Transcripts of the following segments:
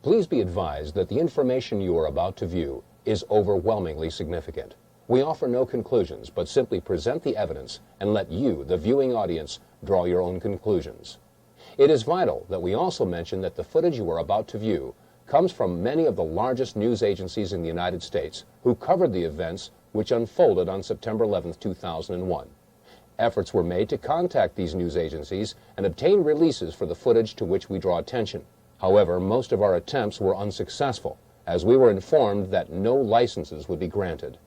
Please be advised that the information you are about to view is overwhelmingly significant. We offer no conclusions, but simply present the evidence and let you, the viewing audience, draw your own conclusions. It is vital that we also mention that the footage you are about to view comes from many of the largest news agencies in the United States who covered the events which unfolded on September 11, 2001. Efforts were made to contact these news agencies and obtain releases for the footage to which we draw attention. However, most of our attempts were unsuccessful, as we were informed that no licenses would be granted.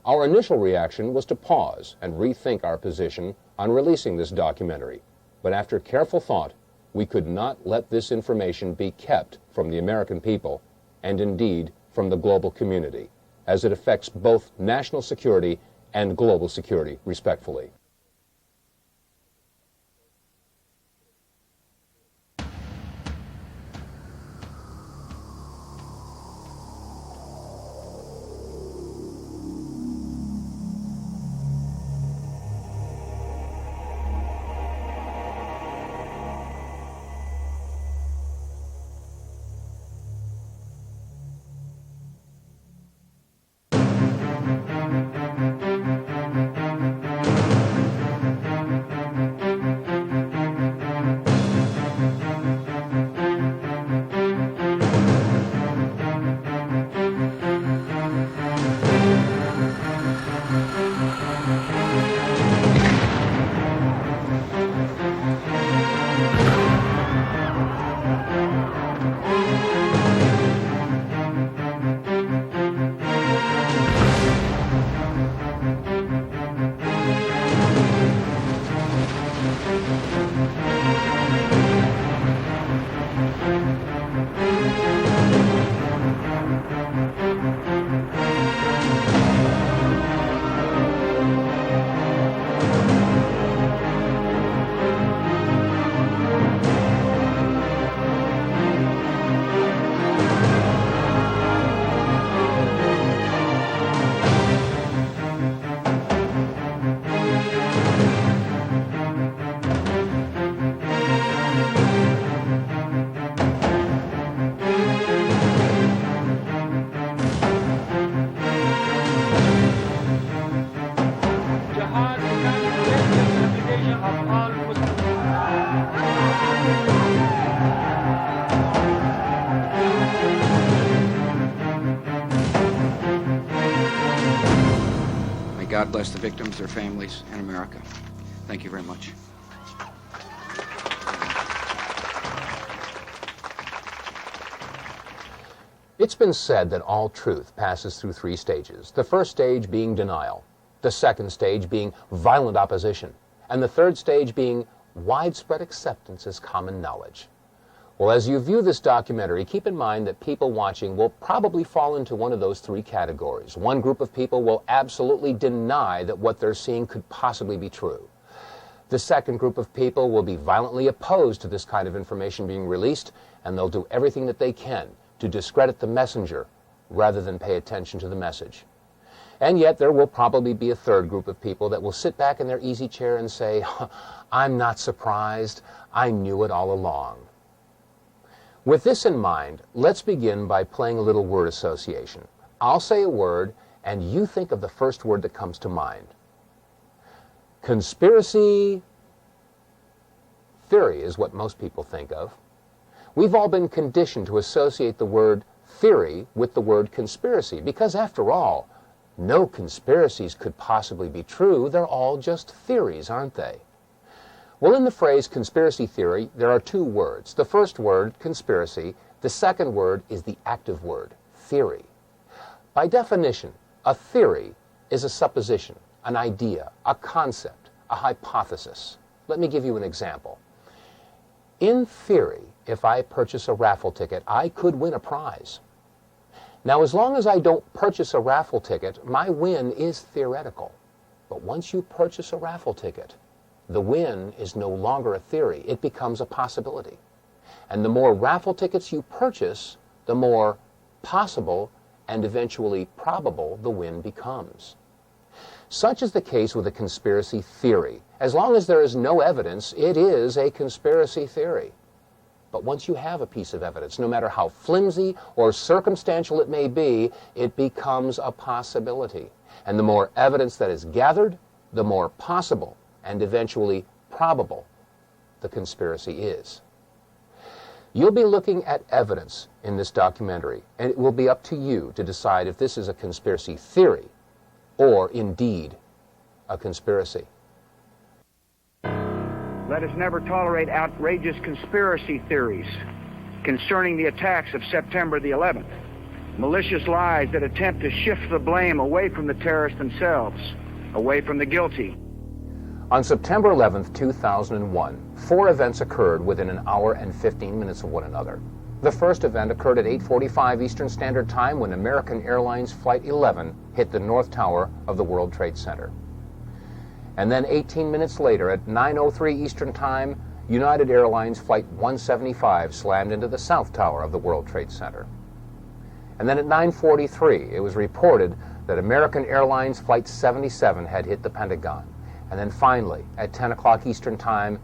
Our initial reaction was to pause and rethink our position on releasing this documentary, but after careful thought, we could not let this information be kept from the American people, and indeed from the global community, as it affects both national security and global security, respectfully. God bless the victims, their families, and America. Thank you very much. It's been said that all truth passes through three stages. The first stage being denial, the second stage being violent opposition, and the third stage being widespread acceptance as common knowledge. Well, as you view this documentary, keep in mind that people watching will probably fall into one of those three categories. One group of people will absolutely deny that what they're seeing could possibly be true. The second group of people will be violently opposed to this kind of information being released, and they'll do everything that they can to discredit the messenger rather than pay attention to the message. And yet there will probably be a third group of people that will sit back in their easy chair and say, I'm not surprised, I knew it all along. With this in mind, let's begin by playing a little word association. I'll say a word, and you think of the first word that comes to mind. Conspiracy theory is what most people think of. We've all been conditioned to associate the word theory with the word conspiracy, because after all, no conspiracies could possibly be true. They're all just theories, aren't they? Well, in the phrase conspiracy theory, there are two words. The first word, conspiracy. The second word is the active word, theory. By definition, a theory is a supposition, an idea, a concept, a hypothesis. Let me give you an example. In theory, if I purchase a raffle ticket, I could win a prize. Now, as long as I don't purchase a raffle ticket, my win is theoretical. But once you purchase a raffle ticket, the win is no longer a theory. It becomes a possibility. And the more raffle tickets you purchase, the more possible and eventually probable the win becomes. Such is the case with a conspiracy theory. As long as there is no evidence, it is a conspiracy theory. But once you have a piece of evidence, no matter how flimsy or circumstantial it may be, it becomes a possibility. And the more evidence that is gathered, the more possible and eventually probable the conspiracy is. You'll be looking at evidence in this documentary, and it will be up to you to decide if this is a conspiracy theory or indeed a conspiracy. Let us never tolerate outrageous conspiracy theories concerning the attacks of September the 11th, malicious lies that attempt to shift the blame away from the terrorists themselves, away from the guilty. On September 11th, 2001, 4 events occurred within an hour and 15 minutes of one another. The first event occurred at 8:45 Eastern Standard Time when American Airlines Flight 11 hit the North Tower of the World Trade Center. And then 18 minutes later, at 9:03 Eastern Time, United Airlines Flight 175 slammed into the South Tower of the World Trade Center. And then at 9:43, it was reported that American Airlines Flight 77 had hit the Pentagon. And then finally, at 10 o'clock Eastern Time,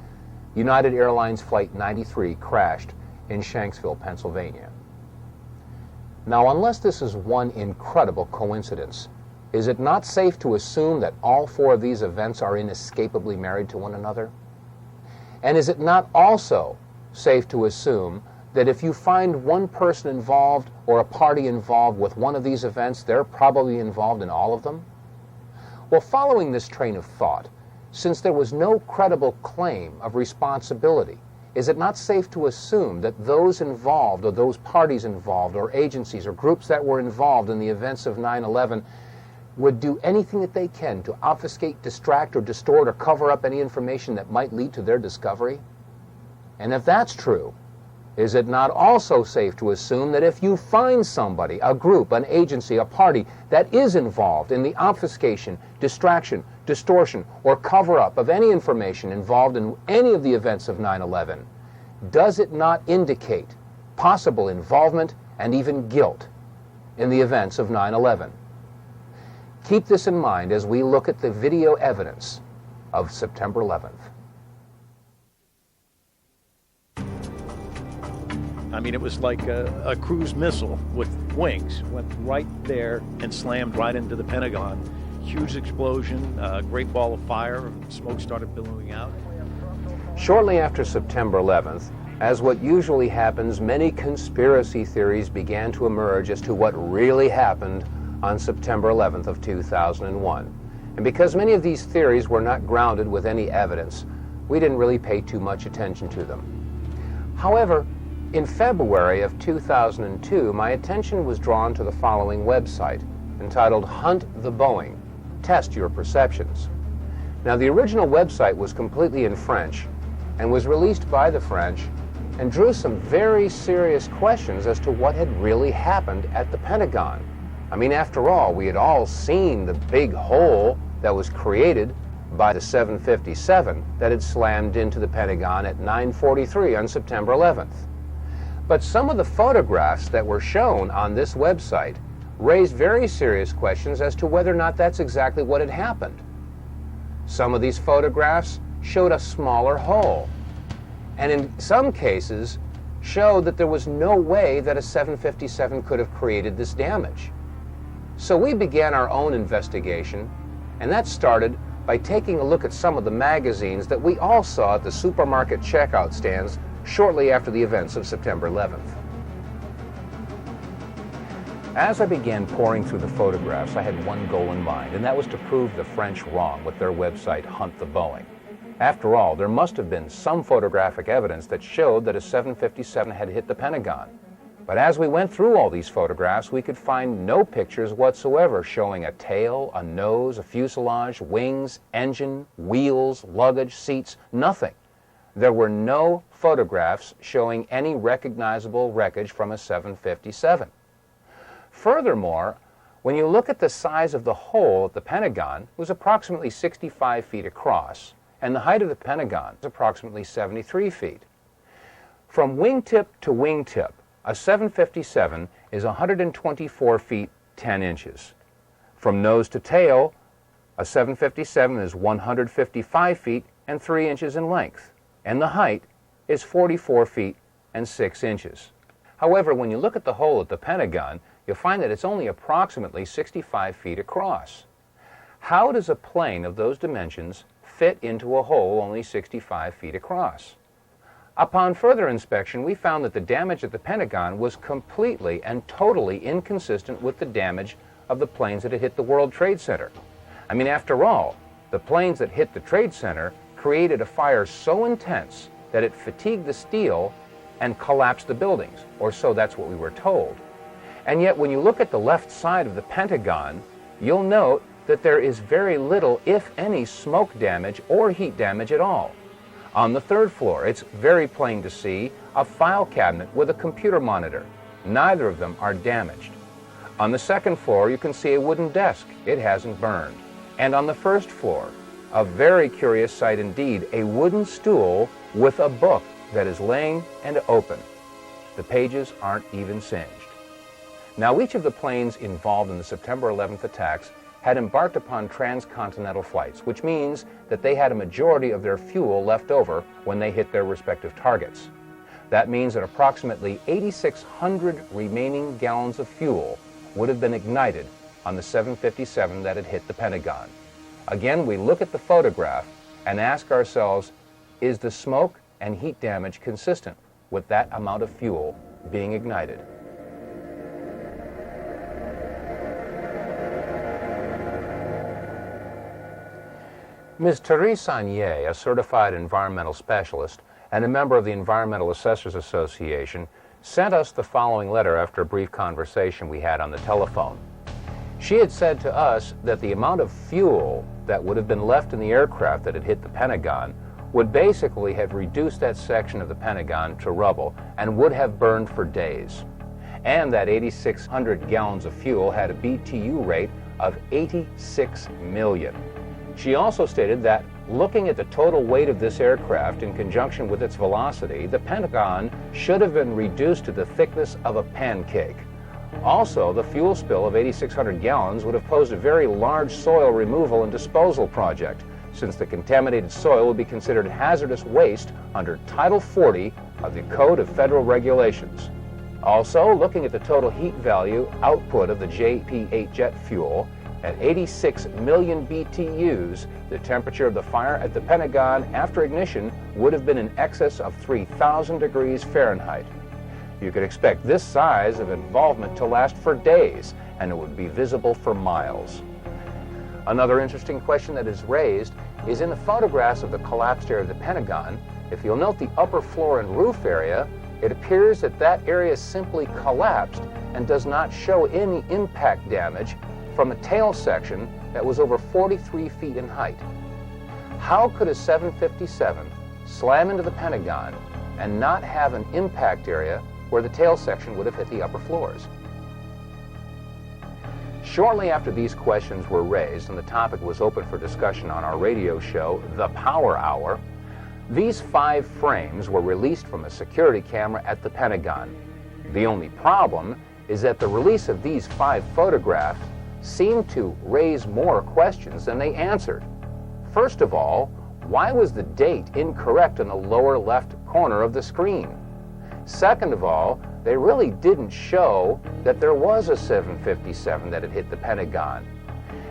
United Airlines Flight 93 crashed in Shanksville, Pennsylvania. Now, unless this is one incredible coincidence, is it not safe to assume that all 4 of these events are inescapably married to one another? And is it not also safe to assume that if you find one person involved or a party involved with one of these events, they're probably involved in all of them? Well, following this train of thought, since there was no credible claim of responsibility, is it not safe to assume that those involved or those parties involved or agencies or groups that were involved in the events of 9/11 would do anything that they can to obfuscate, distract, or distort or cover up any information that might lead to their discovery? And if that's true, is it not also safe to assume that if you find somebody, a group, an agency, a party that is involved in the obfuscation, distraction, distortion, or cover-up of any information involved in any of the events of 9/11, does it not indicate possible involvement and even guilt in the events of 9/11? Keep this in mind as we look at the video evidence of September 11th. I mean, it was like a cruise missile with wings. Went right there and slammed right into the Pentagon. Huge explosion, a great ball of fire, smoke started billowing out. Shortly after September 11th, as what usually happens, many conspiracy theories began to emerge as to what really happened on September 11th of 2001. And because many of these theories were not grounded with any evidence, we didn't really pay too much attention to them. However, in February of 2002, my attention was drawn to the following website, entitled Hunt the Boeing, Test Your Perceptions. Now, the original website was completely in French and was released by the French and drew some very serious questions as to what had really happened at the Pentagon. I mean, after all, we had all seen the big hole that was created by the 757 that had slammed into the Pentagon at 9:43 on September 11th. But some of the photographs that were shown on this website raised very serious questions as to whether or not that's exactly what had happened. Some of these photographs showed a smaller hole, and in some cases showed that there was no way that a 757 could have created this damage. So we began our own investigation, and that started by taking a look at some of the magazines that we all saw at the supermarket checkout stands shortly after the events of September 11th. As I began pouring through the photographs, I had one goal in mind, and that was to prove the French wrong with their website, Hunt the Boeing. After all, there must have been some photographic evidence that showed that a 757 had hit the Pentagon. But as we went through all these photographs, we could find no pictures whatsoever showing a tail, a nose, a fuselage, wings, engine, wheels, luggage, seats, nothing. There were no photographs showing any recognizable wreckage from a 757. Furthermore, when you look at the size of the hole at the Pentagon, it was approximately 65 feet across, and the height of the Pentagon is approximately 73 feet. From wingtip to wingtip, a 757 is 124 feet 10 inches. From nose to tail, a 757 is 155 feet and 3 inches in length, and the height is 44 feet and 6 inches. However, when you look at the hole at the Pentagon, you'll find that it's only approximately 65 feet across. How does a plane of those dimensions fit into a hole only 65 feet across? Upon further inspection, we found that the damage at the Pentagon was completely and totally inconsistent with the damage of the planes that had hit the World Trade Center. I mean, after all, the planes that hit the Trade Center created a fire so intense that it fatigued the steel and collapsed the buildings, or so that's what we were told. And yet, when you look at the left side of the Pentagon, you'll note that there is very little, if any, smoke damage or heat damage at all. On the 3rd floor, it's very plain to see a file cabinet with a computer monitor. Neither of them are damaged. On the 2nd floor, you can see a wooden desk. It hasn't burned. And on the 1st floor, a very curious sight indeed, a wooden stool with a book that is laying and open. The pages aren't even singed. Now, each of the planes involved in the September 11th attacks had embarked upon transcontinental flights, which means that they had a majority of their fuel left over when they hit their respective targets. That means that approximately 8,600 remaining gallons of fuel would have been ignited on the 757 that had hit the Pentagon. Again, we look at the photograph and ask ourselves, is the smoke and heat damage consistent with that amount of fuel being ignited? Ms. Therese Sagnier, a certified environmental specialist and a member of the Environmental Assessors Association, sent us the following letter after a brief conversation we had on the telephone. She had said to us that the amount of fuel that would have been left in the aircraft that had hit the Pentagon would basically have reduced that section of the Pentagon to rubble and would have burned for days. And that 8,600 gallons of fuel had a BTU rate of 86 million. She also stated that, looking at the total weight of this aircraft in conjunction with its velocity, the Pentagon should have been reduced to the thickness of a pancake. Also, the fuel spill of 8,600 gallons would have posed a very large soil removal and disposal project, since the contaminated soil would be considered hazardous waste under Title 40 of the Code of Federal Regulations. Also, looking at the total heat value output of the JP-8 jet fuel, at 86 million BTUs, the temperature of the fire at the Pentagon after ignition would have been in excess of 3,000 degrees Fahrenheit. You could expect this size of involvement to last for days, and it would be visible for miles. Another interesting question that is raised is in the photographs of the collapsed area of the Pentagon. If you'll note the upper floor and roof area, it appears that that area simply collapsed and does not show any impact damage from a tail section that was over 43 feet in height. How could a 757 slam into the Pentagon and not have an impact area where the tail section would have hit the upper floors? Shortly after these questions were raised and the topic was open for discussion on our radio show, The Power Hour, these 5 frames were released from a security camera at the Pentagon. The only problem is that the release of these 5 photographs seemed to raise more questions than they answered. First of all, why was the date incorrect in the lower left corner of the screen? Second of all, they really didn't show that there was a 757 that had hit the Pentagon.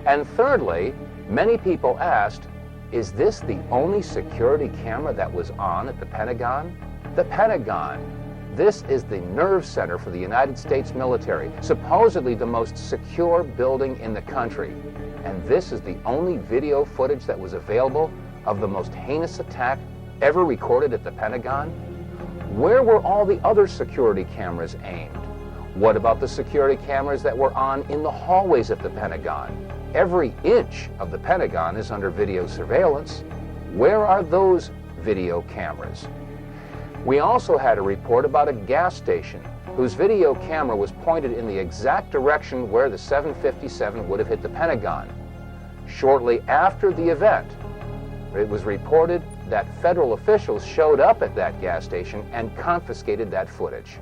And thirdly, many people asked, is this the only security camera that was on at the Pentagon? The Pentagon. This is the nerve center for the United States military, supposedly the most secure building in the country. And this is the only video footage that was available of the most heinous attack ever recorded at the Pentagon? Where were all the other security cameras aimed? What about the security cameras that were on in the hallways at the Pentagon? Every inch of the Pentagon is under video surveillance. Where are those video cameras? We also had a report about a gas station whose video camera was pointed in the exact direction where the 757 would have hit the Pentagon. Shortly after the event, it was reported that federal officials showed up at that gas station and confiscated that footage.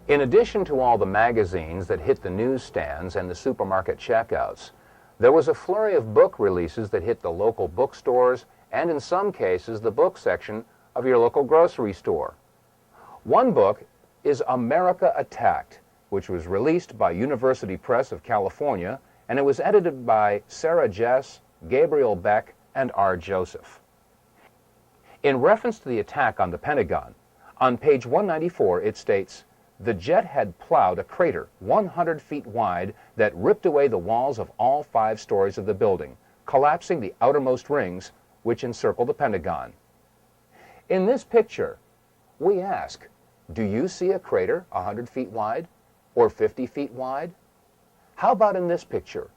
In addition to all the magazines that hit the newsstands and the supermarket checkouts, There was a flurry of book releases that hit the local bookstores and in some cases the book section of your local grocery store. One book is Amerika Attacked, which was released by University Press of California, and it was edited by Sarah Jess, Gabriel Beck, and R. Joseph. In reference to the attack on the Pentagon, on page 194 it states, "The jet had plowed a crater 100 feet wide that ripped away the walls of all 5 stories of the building, collapsing the outermost rings which encircle the Pentagon." In this picture, we ask, do you see a crater 100 feet wide or 50 feet wide? How about in this picture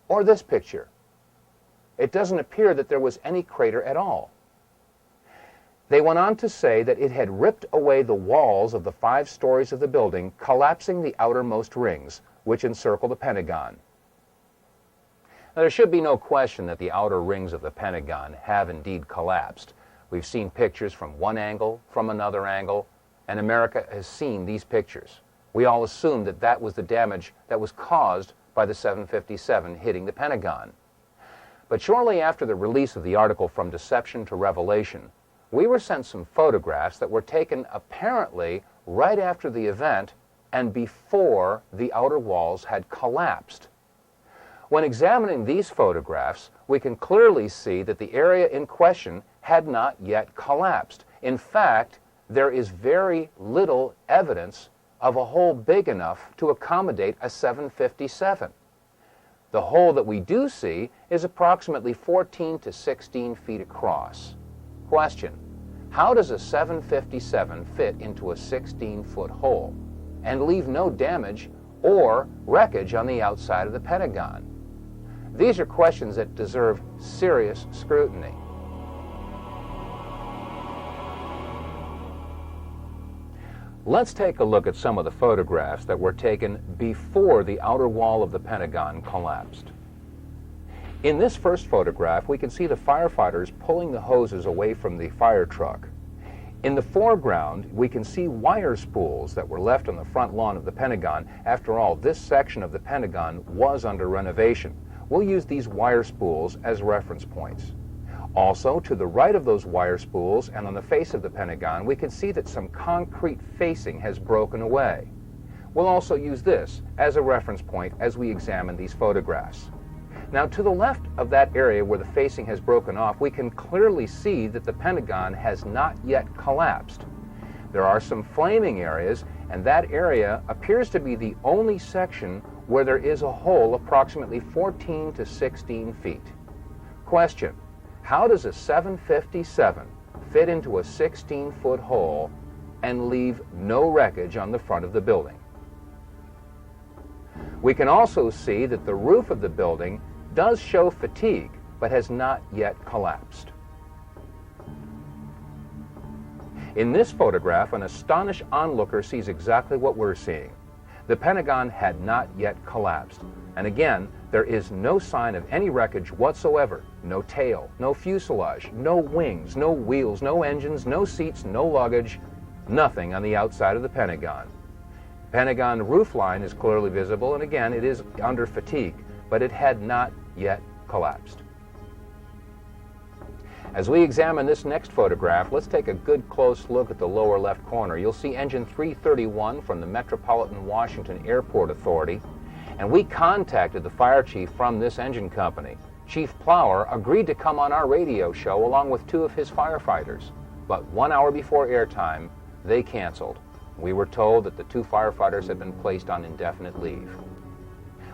or this picture? It doesn't appear that there was any crater at all. They went on to say that it had ripped away the walls of the 5 stories of the building, collapsing the outermost rings, which encircle the Pentagon. Now, there should be no question that the outer rings of the Pentagon have indeed collapsed. We've seen pictures from one angle, from another angle, and America has seen these pictures. We all assumed that that was the damage that was caused by the 757 hitting the Pentagon. But shortly after the release of the article From Deception to Revelation, we were sent some photographs that were taken apparently right after the event and before the outer walls had collapsed. When examining these photographs, we can clearly see that the area in question had not yet collapsed. In fact, there is very little evidence of a hole big enough to accommodate a 757. The hole that we do see is approximately 14 to 16 feet across. Question: how does a 757 fit into a 16-foot hole and leave no damage or wreckage on the outside of the Pentagon? These are questions that deserve serious scrutiny. Let's take a look at some of the photographs that were taken before the outer wall of the Pentagon collapsed. In this first photograph, we can see the firefighters pulling the hoses away from the fire truck. In the foreground, we can see wire spools that were left on the front lawn of the Pentagon. After all, this section of the Pentagon was under renovation. We'll use these wire spools as reference points. Also, to the right of those wire spools and on the face of the Pentagon, we can see that some concrete facing has broken away. We'll also use this as a reference point as we examine these photographs. Now, to the left of that area where the facing has broken off, we can clearly see that the Pentagon has not yet collapsed. There are some flaming areas, and that area appears to be the only section where there is a hole approximately 14 to 16 feet. Question: how does a 757 fit into a 16-foot hole and leave no wreckage on the front of the building? We can also see that the roof of the building does show fatigue, but has not yet collapsed. In this photograph, an astonished onlooker sees exactly what we're seeing. The Pentagon had not yet collapsed. And again, there is no sign of any wreckage whatsoever. No tail, no fuselage, no wings, no wheels, no engines, no seats, no luggage, nothing on the outside of the Pentagon. Pentagon roofline is clearly visible, and again, it is under fatigue, but it had not yet collapsed. As we examine this next photograph, let's take a good close look at the lower left corner. You'll see engine 331 from the Metropolitan Washington Airport Authority, and we contacted the fire chief from this engine company. Chief Plower agreed to come on our radio show along with 2 of his firefighters, but 1 hour before airtime, they canceled. We were told that the 2 firefighters had been placed on indefinite leave.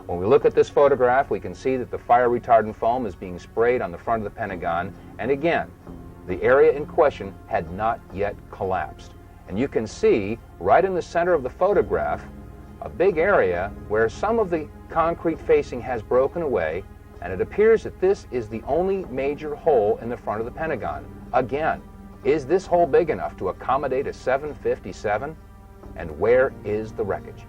When we look at this photograph, we can see that the fire retardant foam is being sprayed on the front of the Pentagon, and again, the area in question had not yet collapsed. And you can see, right in the center of the photograph, a big area where some of the concrete facing has broken away, and it appears that this is the only major hole in the front of the Pentagon. Again, is this hole big enough to accommodate a 757? And where is the wreckage?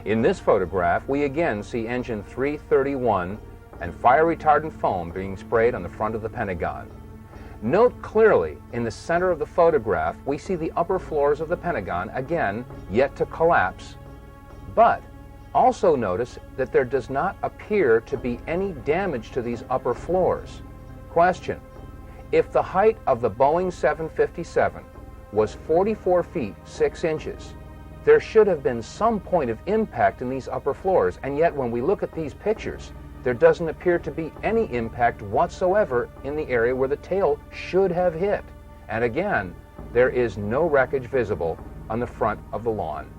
In this photograph, we again see engine 331 and fire retardant foam being sprayed on the front of the Pentagon. Note clearly, in the center of the photograph, we see the upper floors of the Pentagon, again, yet to collapse, but Also notice that there does not appear to be any damage to these upper floors. Question: if the height of the Boeing 757 was 44 feet 6 inches, there should have been some point of impact in these upper floors, and yet when we look at these pictures, there doesn't appear to be any impact whatsoever in the area where the tail should have hit. And again, there is no wreckage visible on the front of the lawn.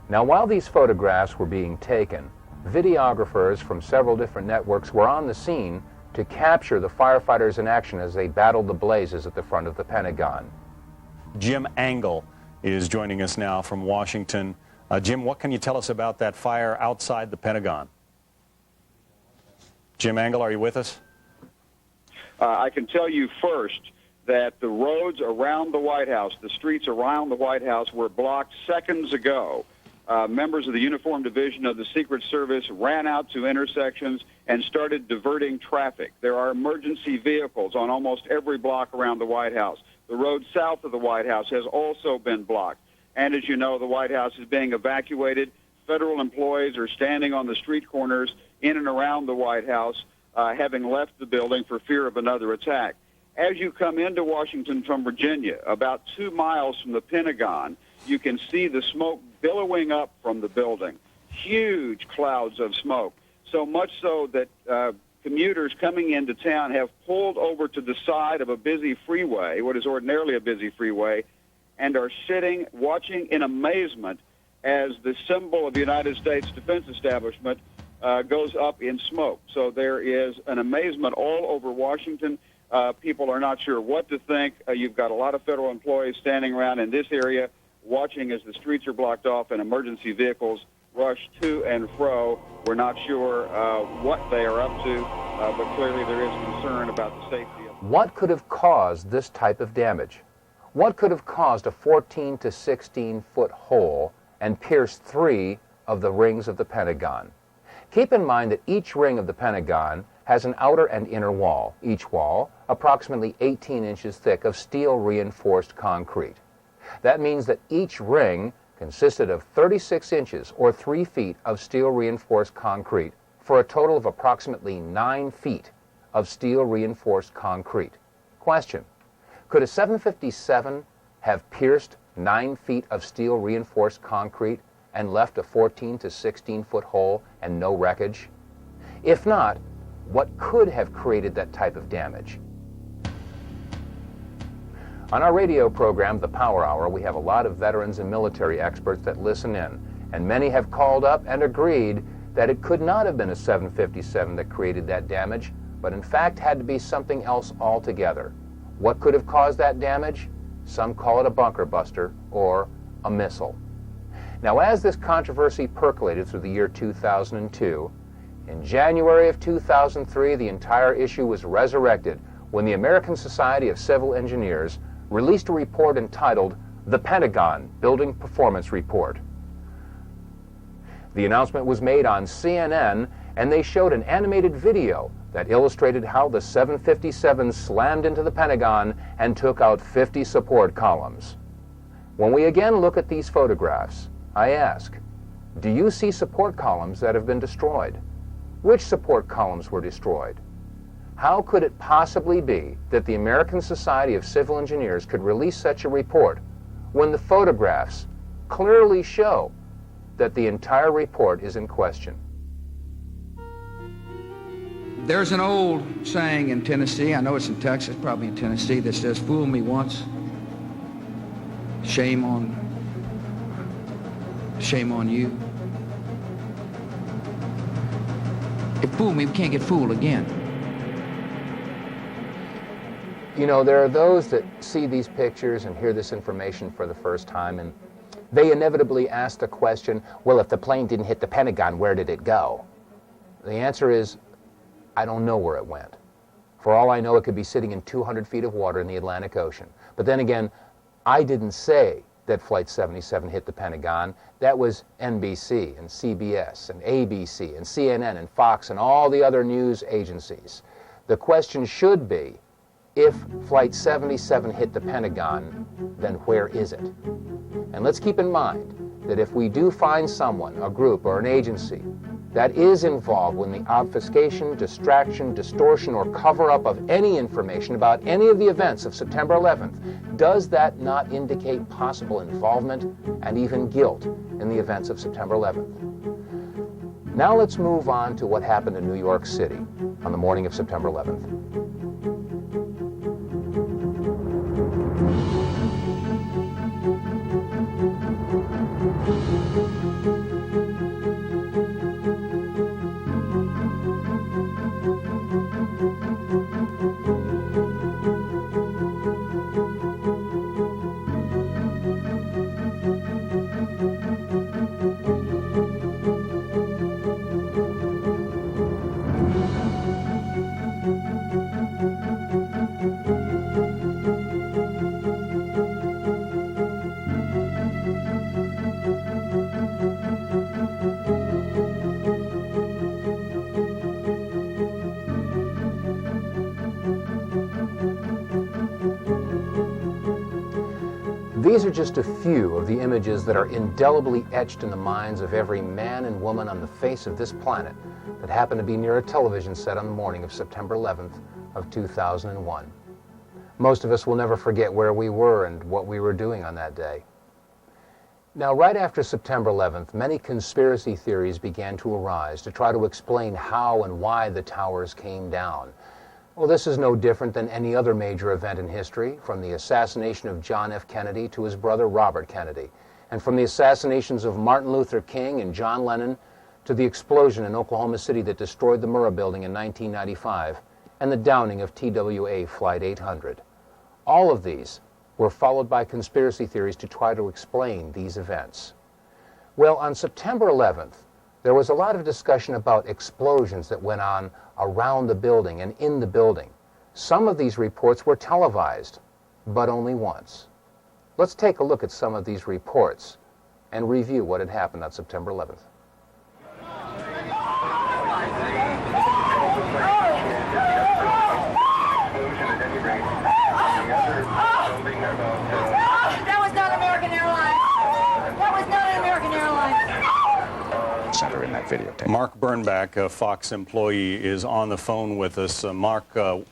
Now, while these photographs were being taken, videographers from several different networks were on the scene to capture the firefighters in action as they battled the blazes at the front of the Pentagon. Jim Angle is joining us now from Washington. Jim, what can you tell us about that fire outside the Pentagon? Jim Angle, are you with us? I can tell you first that the roads around the White House, the streets around the White House, were blocked seconds ago. Members of the Uniform Division of the Secret Service ran out to intersections and started diverting traffic. There are emergency vehicles on almost every block around the White House. The road south of the White House has also been blocked. And as you know, the White House is being evacuated. Federal employees are standing on the street corners in and around the White House, having left the building for fear of another attack. As you come into Washington from Virginia, about 2 miles from the Pentagon, you can see the smoke billowing up from the building. Huge clouds of smoke. So much so that commuters coming into town have pulled over to the side of a busy freeway, what is ordinarily a busy freeway, and are sitting, watching in amazement as the symbol of the United States Defense Establishment goes up in smoke. So there is an amazement all over Washington. People are not sure what to think. You've got a lot of federal employees standing around in this area watching as the streets are blocked off and emergency vehicles rush to and fro. We're not sure what they are up to, but clearly there is concern about the safety of them. What could have caused this type of damage? What could have caused a 14 to 16 foot hole and pierced 3 of the rings of the Pentagon? Keep in mind that each ring of the Pentagon has an outer and inner wall, each wall approximately 18 inches thick of steel reinforced concrete. That means that each ring consisted of 36 inches or 3 feet of steel reinforced concrete for a total of approximately 9 feet of steel reinforced concrete. Question: could a 757 have pierced 9 feet of steel reinforced concrete and left a 14 to 16 foot hole and no wreckage? If not, what could have created that type of damage? On our radio program, The Power Hour, we have a lot of veterans and military experts that listen in, and many have called up and agreed that it could not have been a 757 that created that damage, but in fact had to be something else altogether. What could have caused that damage? Some call it a bunker buster or a missile. Now, as this controversy percolated through the year 2002, in January of 2003, the entire issue was resurrected when the American Society of Civil Engineers released a report entitled The Pentagon Building Performance Report. The announcement was made on CNN, and they showed an animated video that illustrated how the 757 slammed into the Pentagon and took out 50 support columns. When we again look at these photographs, I ask, do you see support columns that have been destroyed? Which support columns were destroyed? How could it possibly be that the American Society of Civil Engineers could release such a report when the photographs clearly show that the entire report is in question? There's an old saying in Tennessee, I know it's in Texas, probably in Tennessee, that says, fool me once, shame on you. If fool me, we can't get fooled again. You know, there are those that see these pictures and hear this information for the first time, and they inevitably ask the question, well, if the plane didn't hit the Pentagon, where did it go? The answer is, I don't know where it went. For all I know, it could be sitting in 200 feet of water in the Atlantic Ocean. But then again, I didn't say that Flight 77 hit the Pentagon. That was NBC and CBS and ABC and CNN and Fox and all the other news agencies. The question should be, if Flight 77 hit the Pentagon, then where is it? And let's keep in mind that if we do find someone, a group, or an agency that is involved in the obfuscation, distraction, distortion, or cover-up of any information about any of the events of September 11th, does that not indicate possible involvement and even guilt in the events of September 11th? Now let's move on to what happened in New York City on the morning of September 11th. These are just a few of the images that are indelibly etched in the minds of every man and woman on the face of this planet that happened to be near a television set on the morning of September 11th of 2001. Most of us will never forget where we were and what we were doing on that day. Now, right after September 11th, many conspiracy theories began to arise to try to explain how and why the towers came down. Well, this is no different than any other major event in history, from the assassination of John F. Kennedy to his brother Robert Kennedy, and from the assassinations of Martin Luther King and John Lennon to the explosion in Oklahoma City that destroyed the Murrah Building in 1995 and the downing of TWA Flight 800. All of these were followed by conspiracy theories to try to explain these events. Well, on September 11th, there was a lot of discussion about explosions that went on around the building and in the building. Some of these reports were televised, but only once. Let's take a look at some of these reports and review what had happened on September 11th. That was not American Airlines. That was not an American Airlines. Center in that videotape. Mark Bernbach, a Fox employee, is on the phone with us. Mark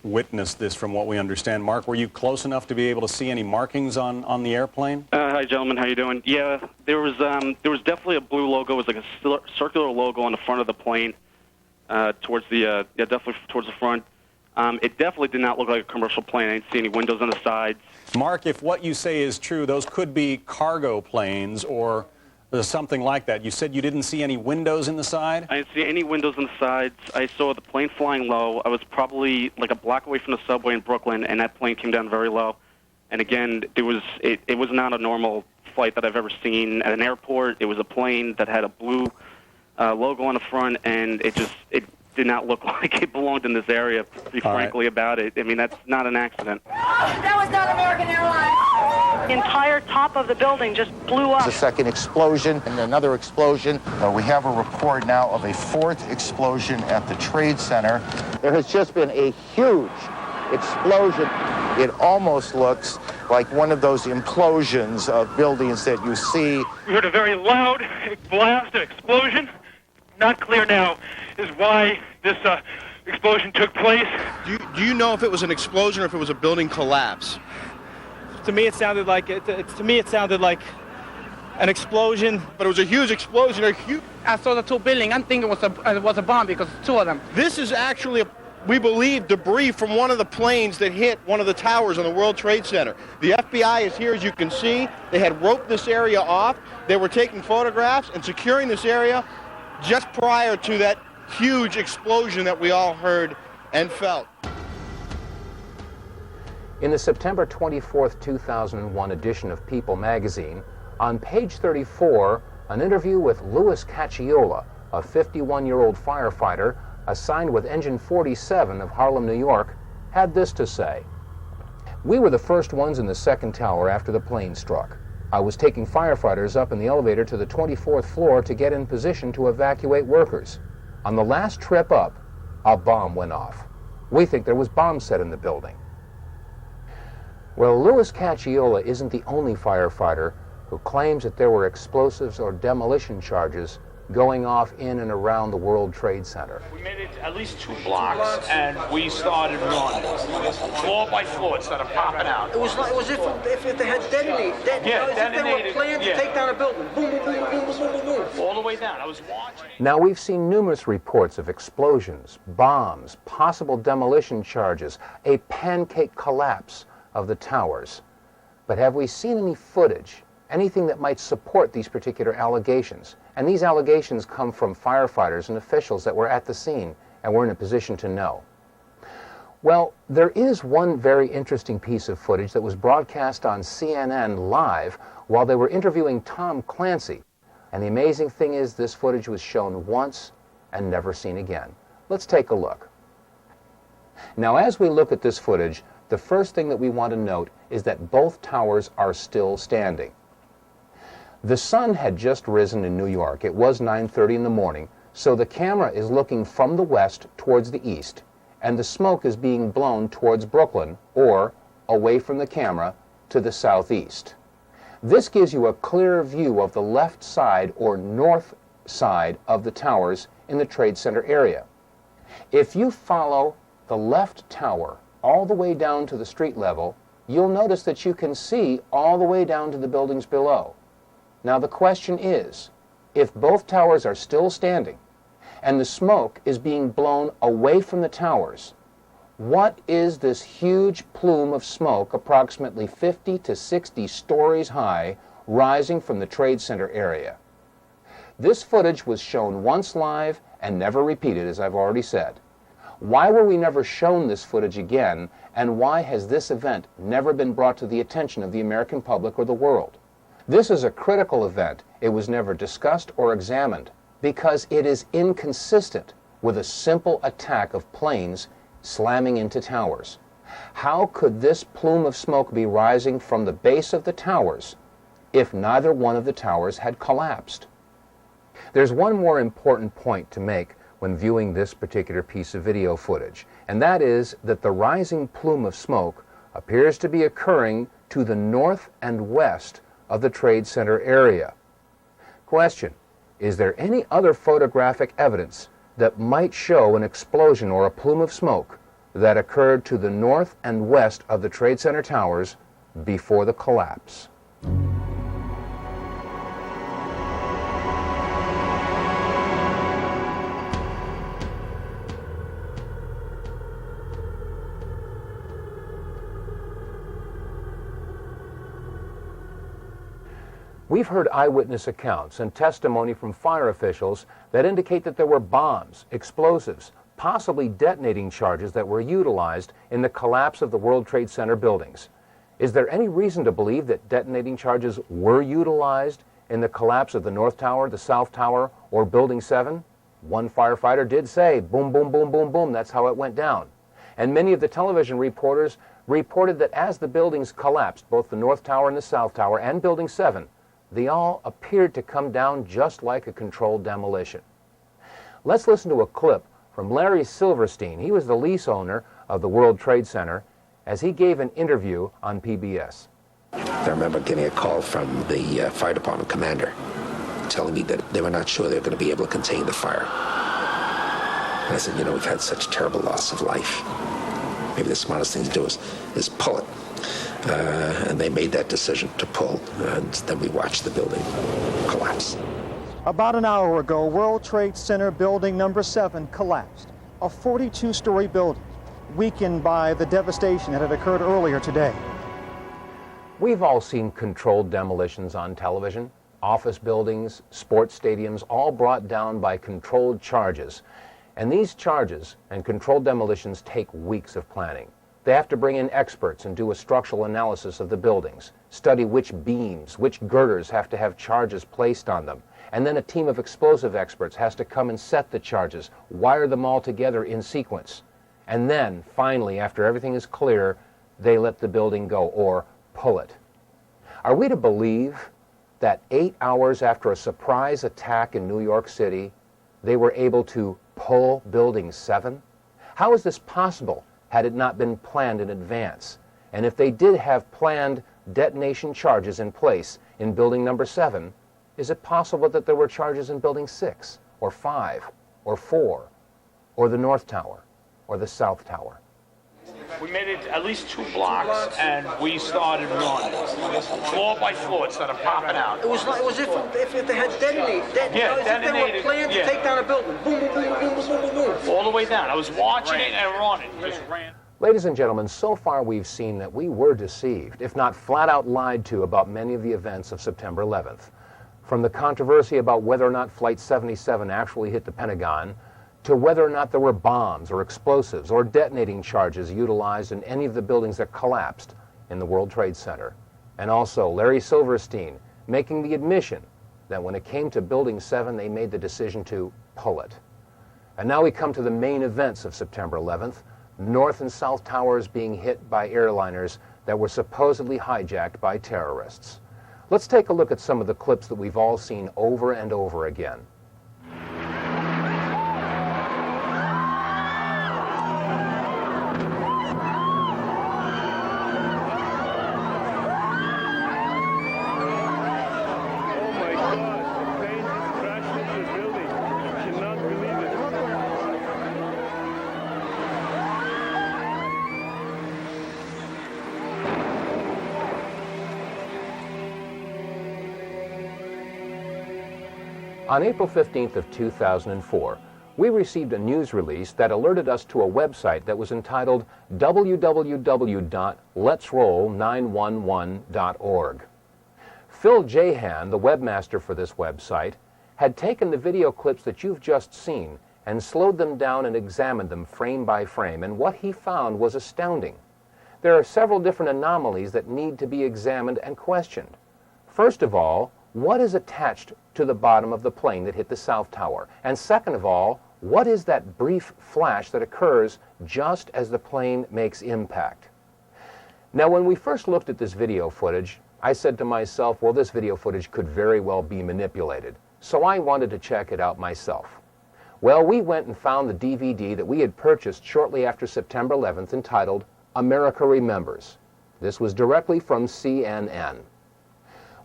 witnessed this from what we understand. Mark, were you close enough to be able to see any markings on the airplane? Hi, gentlemen. How you doing? Yeah, there was definitely a blue logo. It was like a circular logo on the front of the plane, towards the definitely towards the front. It definitely did not look like a commercial plane. I didn't see any windows on the sides. Mark, if what you say is true, those could be cargo planes or something like that. You said you didn't see any windows in the side? I didn't see any windows on the sides. I saw the plane flying low. I was probably like a block away from the subway in Brooklyn, and that plane came down very low. And again, it was not a normal flight that I've ever seen at an airport. It was a plane that had a blue logo on the front, and it did not look like it belonged in this area, to be frankly about it. I mean, that's not an accident. That was not American Airlines. The entire top of the building just blew up. The second explosion and another explosion. We have a report now of a fourth explosion at the Trade Center. There has just been a huge explosion. It almost looks like one of those implosions of buildings that you see. We heard a very loud blast, an explosion. Not clear now is why this explosion took place. Do you know if it was an explosion or if it was a building collapse? To me, it sounded like an explosion. But it was a huge explosion. I saw the two buildings. I'm thinking it was a bomb because two of them. This is actually, we believe, debris from one of the planes that hit one of the towers on the World Trade Center. The FBI is here, as you can see. They had roped this area off. They were taking photographs and securing this area just prior to that huge explosion that we all heard and felt. In the September 24th, 2001 edition of People magazine, on page 34, an interview with Louis Cacciola, a 51-year-old firefighter assigned with Engine 47 of Harlem, New York, had this to say. "We were the first ones in the second tower after the plane struck. I was taking firefighters up in the elevator to the 24th floor to get in position to evacuate workers. On the last trip up, a bomb went off. We think there was bombs set in the building." Well, Louis Cacciola isn't the only firefighter who claims that there were explosives or demolition charges going off in and around the World Trade Center. We made it at least 2 blocks, and we started running. Floor by floor, it started popping out. It was if they had detonated. Yeah, detonated. If they were planned to take down a building. Boom, boom, boom, boom, boom, boom, boom, boom. All the way down. I was watching. Now, we've seen numerous reports of explosions, bombs, possible demolition charges, a pancake collapse of the towers. But have we seen any footage, anything that might support these particular allegations? And these allegations come from firefighters and officials that were at the scene and were in a position to know. Well, there is one very interesting piece of footage that was broadcast on CNN live while they were interviewing Tom Clancy. And the amazing thing is this footage was shown once and never seen again. Let's take a look. Now, as we look at this footage, the first thing that we want to note is that both towers are still standing. The sun had just risen in New York. It was 9:30 in the morning, so the camera is looking from the west towards the east, and the smoke is being blown towards Brooklyn, or away from the camera to the southeast. This gives you a clear view of the left side or north side of the towers in the Trade Center area. If you follow the left tower all the way down to the street level, you'll notice that you can see all the way down to the buildings below. Now the question is, if both towers are still standing and the smoke is being blown away from the towers, what is this huge plume of smoke approximately 50 to 60 stories high rising from the Trade Center area? This footage was shown once live and never repeated, as I've already said. Why were we never shown this footage again, and why has this event never been brought to the attention of the American public or the world? This is a critical event. It was never discussed or examined because it is inconsistent with a simple attack of planes slamming into towers. How could this plume of smoke be rising from the base of the towers if neither one of the towers had collapsed? There's one more important point to make when viewing this particular piece of video footage, and that is that the rising plume of smoke appears to be occurring to the north and west of the Trade Center area. Question: is there any other photographic evidence that might show an explosion or a plume of smoke that occurred to the north and west of the Trade Center towers before the collapse? We've heard eyewitness accounts and testimony from fire officials that indicate that there were bombs, explosives, possibly detonating charges that were utilized in the collapse of the World Trade Center buildings. Is there any reason to believe that detonating charges were utilized in the collapse of the North Tower, the South Tower, or Building 7? One firefighter did say, boom, boom, boom, boom, boom, that's how it went down. And many of the television reporters reported that as the buildings collapsed, both the North Tower and the South Tower and Building 7, they all appeared to come down just like a controlled demolition. Let's listen to a clip from Larry Silverstein. He was the lease owner of the World Trade Center as he gave an interview on PBS. I remember getting a call from the fire department commander telling me that they were not sure they were going to be able to contain the fire. And I said, you know, we've had such terrible loss of life. Maybe the smartest thing to do is pull it. And they made that decision to pull, and then we watched the building collapse. About an hour ago, World Trade Center building number 7 collapsed, a 42-story building, weakened by the devastation that had occurred earlier today. We've all seen controlled demolitions on television. Office buildings, sports stadiums, all brought down by controlled charges. And these charges and controlled demolitions take weeks of planning. They have to bring in experts and do a structural analysis of the buildings, study which beams, which girders have to have charges placed on them. And then a team of explosive experts has to come and set the charges, wire them all together in sequence. And then, finally, after everything is clear, they let the building go, or pull it. Are we to believe that 8 hours after a surprise attack in New York City, they were able to pull Building 7? How is this possible had it not been planned in advance? And if they did have planned detonation charges in place, in building number 7, is it possible that there were charges in building 6, or 5, or 4, or the North Tower, or the South Tower? We made it at least 2 blocks, and we started running. Floor by floor, instead of popping out. It was like, it was if they had detonated. Yeah, as if they detonated, were planned to yeah. take down a building. Boom, boom, boom, boom, boom, boom, boom, boom. All the way down. I was watching it and running. Just ran. Ladies and gentlemen, so far we've seen that we were deceived, if not flat out lied to, about many of the events of September 11th. From the controversy about whether or not Flight 77 actually hit the Pentagon, to whether or not there were bombs or explosives or detonating charges utilized in any of the buildings that collapsed in the World Trade Center. And also Larry Silverstein making the admission that when it came to Building 7, they made the decision to pull it. And now we come to the main events of September 11th, North and South Towers being hit by airliners that were supposedly hijacked by terrorists. Let's take a look at some of the clips that we've all seen over and over again. On April 15th of 2004, we received a news release that alerted us to a website that was entitled www.letsroll911.org. Phil Jahan, the webmaster for this website, had taken the video clips that you've just seen and slowed them down and examined them frame by frame, and what he found was astounding. There are several different anomalies that need to be examined and questioned. First of all, what is attached to the bottom of the plane that hit the South Tower? And second of all, what is that brief flash that occurs just as the plane makes impact? Now, when we first looked at this video footage, I said to myself, well, this video footage could very well be manipulated. So I wanted to check it out myself. Well, we went and found the DVD that we had purchased shortly after September 11th entitled America Remembers. This was directly from CNN.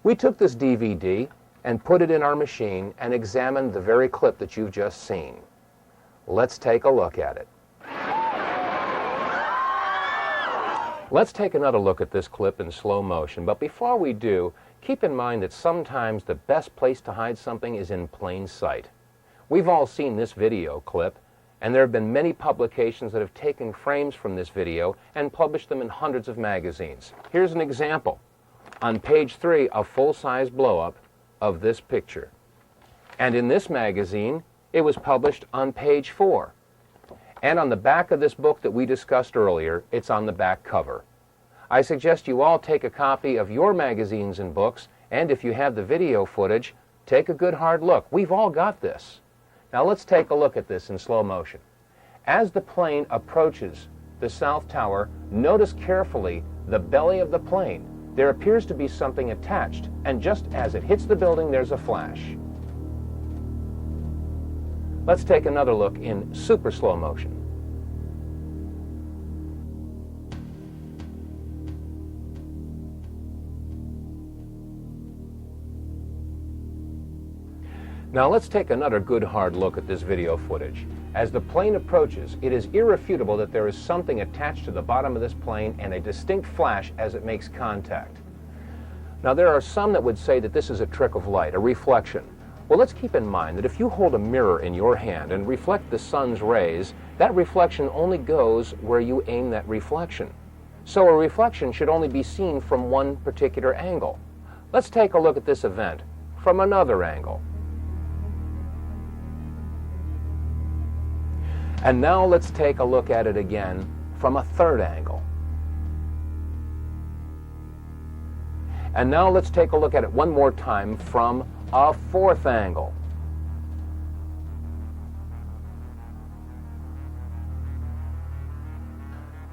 We took this DVD and put it in our machine and examined the very clip that you've just seen. Let's take a look at it. Let's take another look at this clip in slow motion, but before we do, keep in mind that sometimes the best place to hide something is in plain sight. We've all seen this video clip, and there have been many publications that have taken frames from this video and published them in hundreds of magazines. Here's an example. On page 3, a full-size blow-up of this picture. And in this magazine, it was published on page 4. And on the back of this book that we discussed earlier, it's on the back cover. I suggest you all take a copy of your magazines and books, and if you have the video footage, take a good hard look. We've all got this. Now let's take a look at this in slow motion. As the plane approaches the South Tower, notice carefully the belly of the plane. There appears to be something attached, and just as it hits the building, there's a flash. Let's take another look in super slow motion. Now let's take another good hard look at this video footage. As the plane approaches, it is irrefutable that there is something attached to the bottom of this plane and a distinct flash as it makes contact. Now there are some that would say that this is a trick of light, a reflection. Well, let's keep in mind that if you hold a mirror in your hand and reflect the sun's rays, that reflection only goes where you aim that reflection. So a reflection should only be seen from one particular angle. Let's take a look at this event from another angle. And now let's take a look at it again from a third angle. And now let's take a look at it one more time from a fourth angle.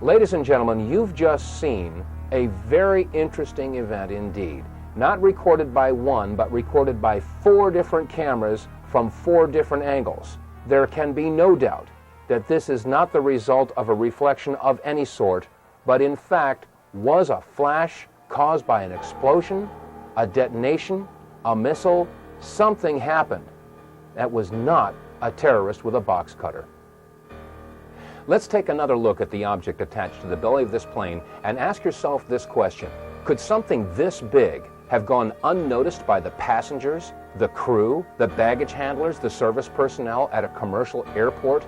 Ladies and gentlemen, you've just seen a very interesting event indeed. Not recorded by one, but recorded by 4 different cameras from 4 different angles. There can be no doubt that this is not the result of a reflection of any sort, but in fact was a flash caused by an explosion a detonation, a missile, something happened. That was not a terrorist with a box cutter. Let's take another look at the object attached to the belly of this plane and ask yourself this question. Could something this big have gone unnoticed by the passengers, the crew, the baggage handlers, the service personnel at a commercial airport?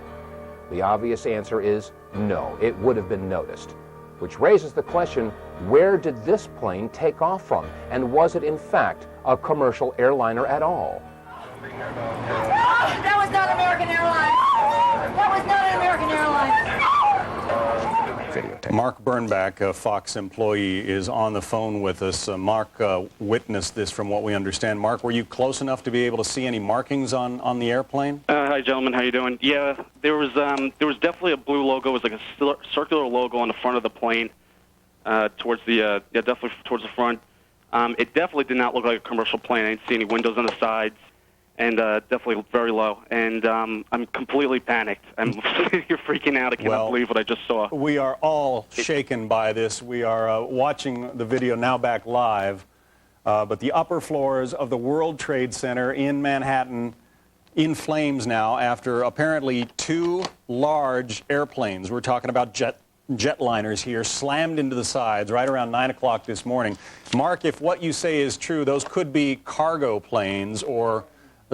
The obvious answer is no, it would have been noticed. Which raises the question, where did this plane take off from? And was it in fact a commercial airliner at all? That was not American Airlines. That was not an American Airlines. Mark Bernbach, a Fox employee, is on the phone with us. Mark witnessed this from what we understand. Mark, were you close enough to be able to see any markings on the airplane? Hi, gentlemen. How you doing? Yeah, there was definitely a blue logo. It was like a circular logo on the front of the plane, towards the definitely towards the front. It definitely did not look like a commercial plane. I didn't see any windows on the sides, and definitely very low. And I'm completely panicked. I'm you're freaking out. I cannot believe what I just saw. We are all shaken by this. We are watching the video now back live, but the upper floors of the World Trade Center in Manhattan in flames now after apparently two large airplanes, we're talking about jetliners here, slammed into the sides right around 9 o'clock this morning. Mark, if what you say is true, those could be cargo planes or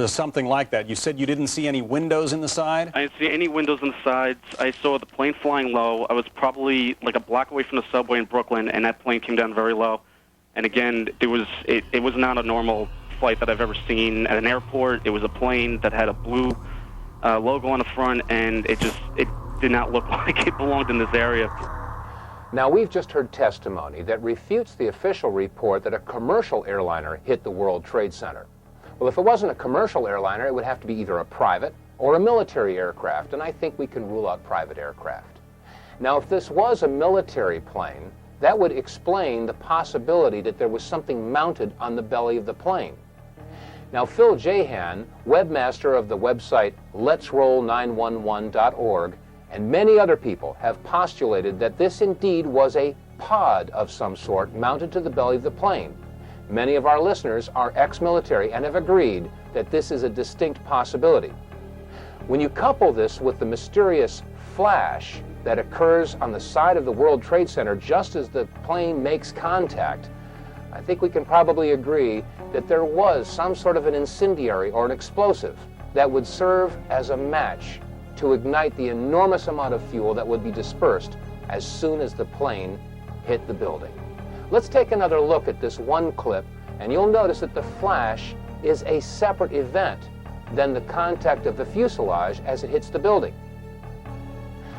something like that. You said you didn't see any windows in the side? I didn't see any windows on the sides. I saw the plane flying low. I was probably like a block away from the subway in Brooklyn, and that plane came down very low. And again, it was not a normal flight that I've ever seen at an airport. It was a plane that had a blue logo on the front, and it did not look like it belonged in this area. Now, we've just heard testimony that refutes the official report that a commercial airliner hit the World Trade Center. Well, if it wasn't a commercial airliner, it would have to be either a private or a military aircraft, and I think we can rule out private aircraft. Now, if this was a military plane, that would explain the possibility that there was something mounted on the belly of the plane. Now, Phil Jahan, webmaster of the website letsroll911.org, and many other people have postulated that this indeed was a pod of some sort mounted to the belly of the plane. Many of our listeners are ex-military and have agreed that this is a distinct possibility. When you couple this with the mysterious flash that occurs on the side of the World Trade Center just as the plane makes contact, I think we can probably agree that there was some sort of an incendiary or an explosive that would serve as a match to ignite the enormous amount of fuel that would be dispersed as soon as the plane hit the building. Let's take another look at this one clip, and you'll notice that the flash is a separate event than the contact of the fuselage as it hits the building.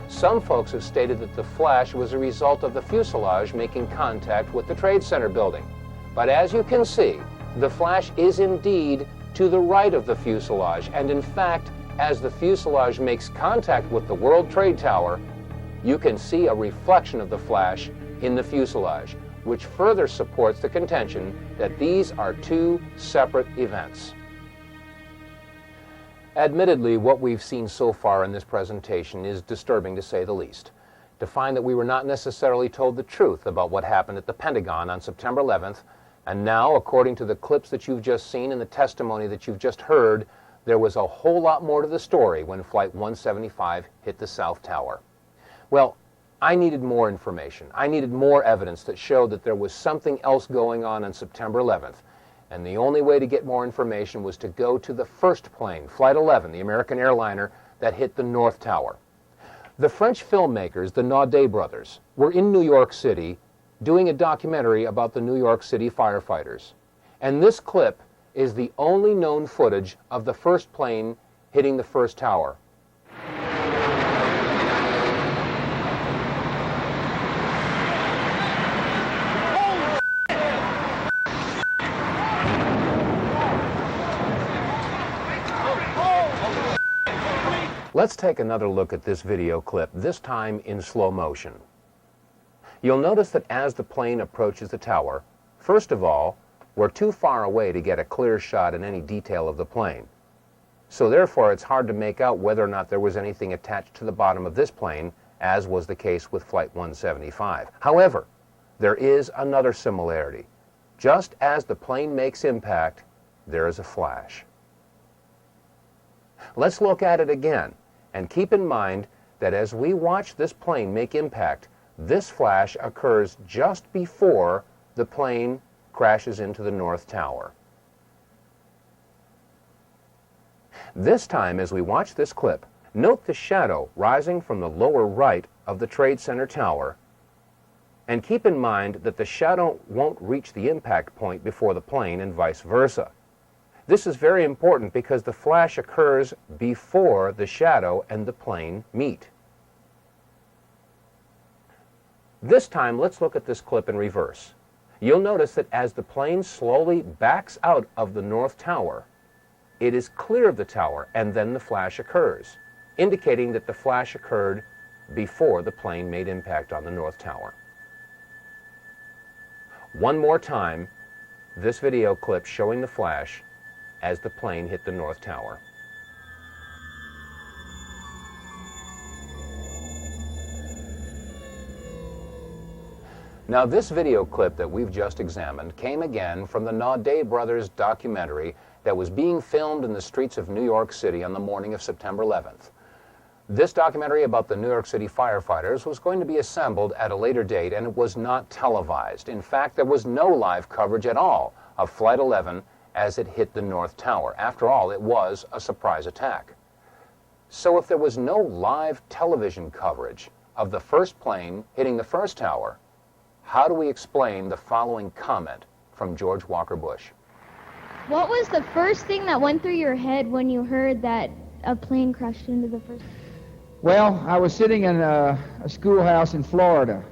Some folks have stated that the flash was a result of the fuselage making contact with the Trade Center building. But as you can see, the flash is indeed to the right of the fuselage, and in fact, as the fuselage makes contact with the World Trade Tower, you can see a reflection of the flash in the fuselage, which further supports the contention that these are two separate events. Admittedly, what we've seen so far in this presentation is disturbing to say the least. To find that we were not necessarily told the truth about what happened at the Pentagon on September 11th, and now, according to the clips that you've just seen and the testimony that you've just heard, there was a whole lot more to the story when Flight 175 hit the South Tower. Well, I needed more information. I needed more evidence that showed that there was something else going on September 11th. And the only way to get more information was to go to the first plane, Flight 11, the American airliner that hit the North Tower. The French filmmakers, the Naudet brothers, were in New York City doing a documentary about the New York City firefighters. And this clip is the only known footage of the first plane hitting the first tower. Let's take another look at this video clip, this time in slow motion. You'll notice that as the plane approaches the tower, first of all, we're too far away to get a clear shot in any detail of the plane. So therefore, it's hard to make out whether or not there was anything attached to the bottom of this plane, as was the case with Flight 175. However, there is another similarity. Just as the plane makes impact, there is a flash. Let's look at it again, and keep in mind that as we watch this plane make impact, this flash occurs just before the plane crashes into the North Tower. This time, as we watch this clip, note the shadow rising from the lower right of the Trade Center tower, and keep in mind that the shadow won't reach the impact point before the plane and vice versa. This is very important because the flash occurs before the shadow and the plane meet. This time, let's look at this clip in reverse. You'll notice that as the plane slowly backs out of the North Tower, it is clear of the tower, and then the flash occurs, indicating that the flash occurred before the plane made impact on the North Tower. One more time, this video clip showing the flash as the plane hit the North Tower. Now, this video clip that we've just examined came again from the Naudet brothers documentary that was being filmed in the streets of New York City on the morning of September 11th. This documentary about the New York City firefighters was going to be assembled at a later date, and it was not televised. In fact, there was no live coverage at all of Flight 11 as it hit the North Tower. After all, it was a surprise attack. So if there was no live television coverage of the first plane hitting the first tower, how do we explain the following comment from George Walker Bush? What was the first thing that went through your head when you heard that a plane crashed into the first? Well, I was sitting in a schoolhouse in Florida.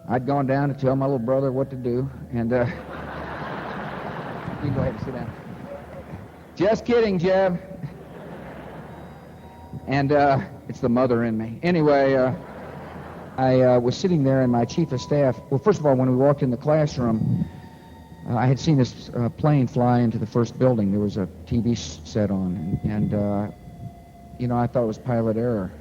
I'd gone down to tell my little brother what to do, and you can go ahead and sit down. Just kidding, Jeb. And it's the mother in me. Anyway, I was sitting there, and my chief of staff, well, first of all, when we walked in the classroom, I had seen this plane fly into the first building. There was a TV set on, and you know, I thought it was pilot error.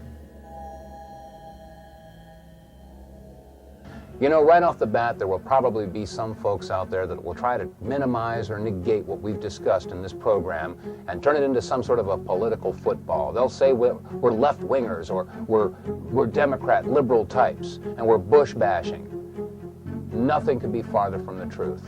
You know, right off the bat, there will probably be some folks out there that will try to minimize or negate what we've discussed in this program and turn it into some sort of a political football. They'll say we're left-wingers, or we're Democrat, liberal types, and we're Bush bashing. Nothing could be farther from the truth.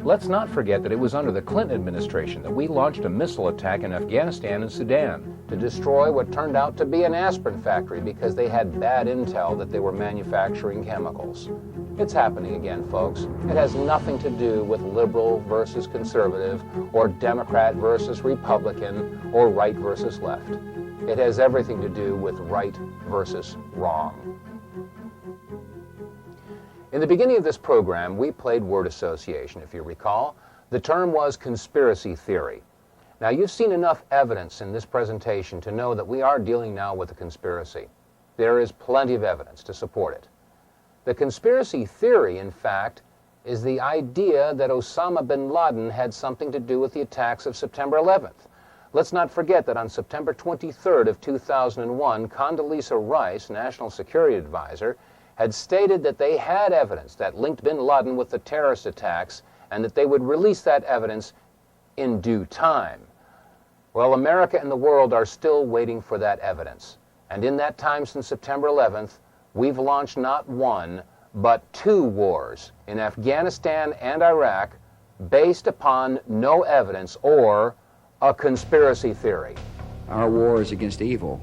Let's not forget that it was under the Clinton administration that we launched a missile attack in Afghanistan and Sudan to destroy what turned out to be an aspirin factory because they had bad intel that they were manufacturing chemicals. It's happening again, folks. It has nothing to do with liberal versus conservative, or Democrat versus Republican, or right versus left. It has everything to do with right versus wrong. In the beginning of this program, we played word association, if you recall. The term was conspiracy theory. Now, you've seen enough evidence in this presentation to know that we are dealing now with a conspiracy. There is plenty of evidence to support it. The conspiracy theory, in fact, is the idea that Osama bin Laden had something to do with the attacks of September 11th. Let's not forget that on September 23rd of 2001, Condoleezza Rice, National Security Advisor, had stated that they had evidence that linked bin Laden with the terrorist attacks and that they would release that evidence in due time. Well, America and the world are still waiting for that evidence. And in that time since September 11th, we've launched not one, but two wars in Afghanistan and Iraq based upon no evidence or a conspiracy theory. Our war is against evil,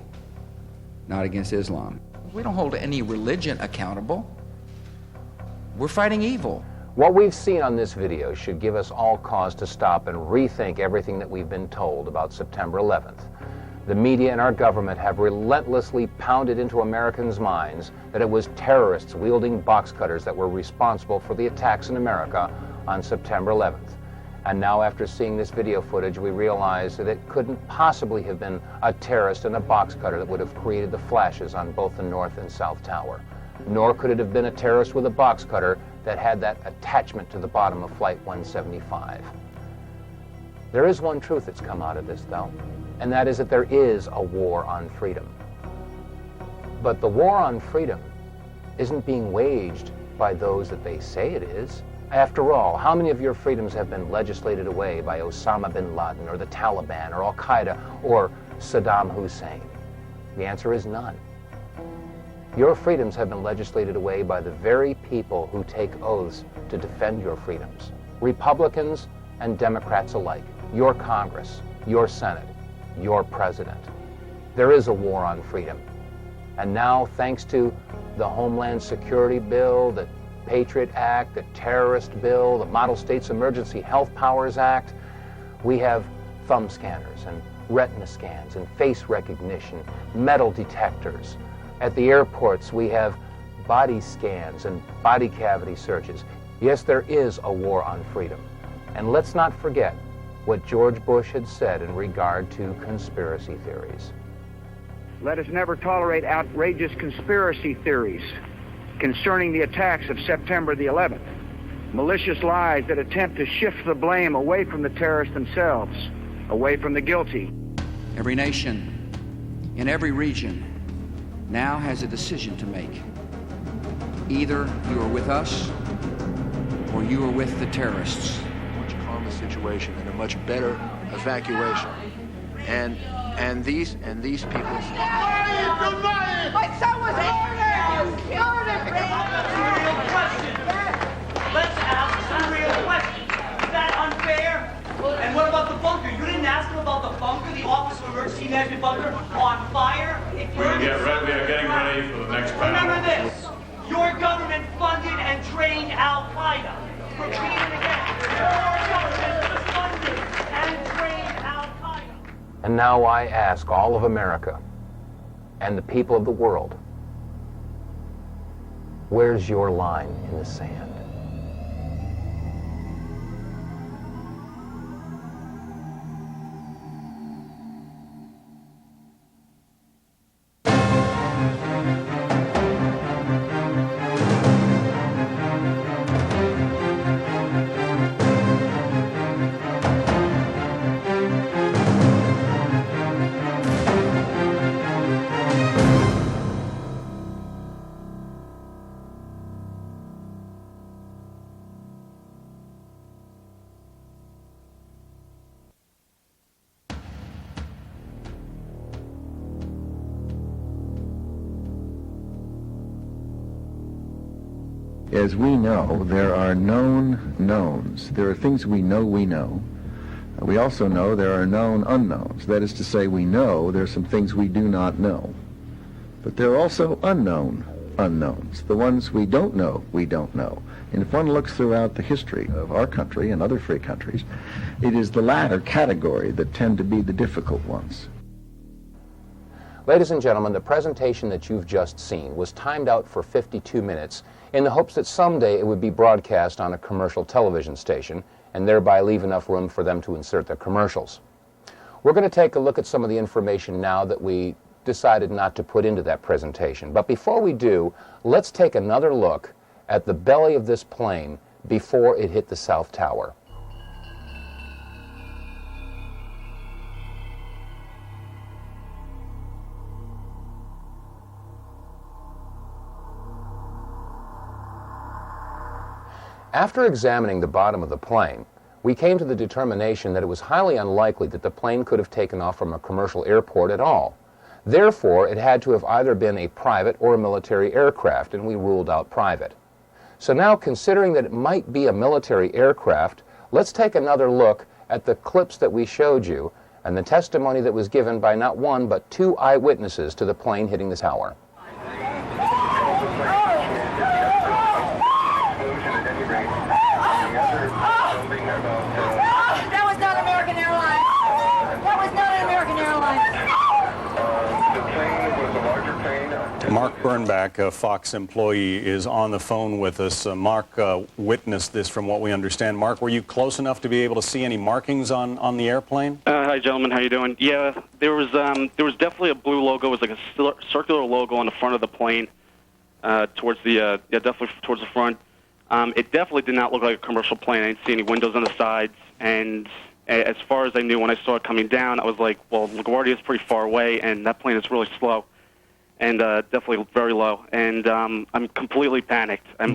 not against Islam. We don't hold any religion accountable. We're fighting evil. What we've seen on this video should give us all cause to stop and rethink everything that we've been told about September 11th. The media and our government have relentlessly pounded into Americans' minds that it was terrorists wielding box cutters that were responsible for the attacks in America on September 11th. And now, after seeing this video footage, we realize that it couldn't possibly have been a terrorist in a box cutter that would have created the flashes on both the North and South Tower. Nor could it have been a terrorist with a box cutter that had that attachment to the bottom of Flight 175. There is one truth that's come out of this, though, and that is that there is a war on freedom. But the war on freedom isn't being waged by those that they say it is. After all, how many of your freedoms have been legislated away by Osama bin Laden or the Taliban or Al-Qaeda or Saddam Hussein? The answer is none. Your freedoms have been legislated away by the very people who take oaths to defend your freedoms. Republicans and Democrats alike. Your Congress, your Senate, your President. There is a war on freedom. And now, thanks to the Homeland Security Bill, the Patriot Act, the Terrorist Bill, the Model States Emergency Health Powers Act, we have thumb scanners and retina scans and face recognition, metal detectors. At the airports, we have body scans and body cavity searches. Yes, there is a war on freedom. And let's not forget what George Bush had said in regard to conspiracy theories. Let us never tolerate outrageous conspiracy theories concerning the attacks of September the 11th, malicious lies that attempt to shift the blame away from the terrorists themselves, away from the guilty. Every nation in every region now has a decision to make. Either you are with us or you are with the terrorists. Much calmer situation and a much better evacuation. And these people. My son was murdered! Let's ask some real questions. Is that unfair? And what about the bunker? You didn't ask him about the bunker, the Office of Emergency Management bunker on fire? We are getting ready for the next panel. Remember this. Your government funded and trained Al-Qaeda. Repeat it again. Your government funded and trained Al-Qaeda. And now I ask all of America and the people of the world, where's your line in the sand? As we know, there are known knowns. There are things we know we know. We also know there are known unknowns. That is to say, we know there are some things we do not know. But there are also unknown unknowns. The ones we don't know, we don't know. And if one looks throughout the history of our country and other free countries, it is the latter category that tend to be the difficult ones. Ladies and gentlemen, the presentation that you've just seen was timed out for 52 minutes in the hopes that someday it would be broadcast on a commercial television station and thereby leave enough room for them to insert their commercials. We're going to take a look at some of the information now that we decided not to put into that presentation. But before we do, let's take another look at the belly of this plane before it hit the South Tower. After examining the bottom of the plane, we came to the determination that it was highly unlikely that the plane could have taken off from a commercial airport at all. Therefore, it had to have either been a private or a military aircraft, and we ruled out private. So now, considering that it might be a military aircraft, let's take another look at the clips that we showed you and the testimony that was given by not one but two eyewitnesses to the plane hitting the tower. That was not American Airlines. That was not an American Airlines. Mark Bernbach, a Fox employee, is on the phone with us. Mark witnessed this from what we understand. Mark, were you close enough to be able to see any markings on the airplane? Hi, gentlemen. How you doing? Yeah, there was definitely a blue logo. It was like a circular logo on the front of the plane, towards the definitely towards the front. It definitely did not look like a commercial plane. I didn't see any windows on the sides, and as far as I knew, when I saw it coming down, I was like, well, LaGuardia is pretty far away, and that plane is really slow. and definitely very low. And I'm completely panicked. I'm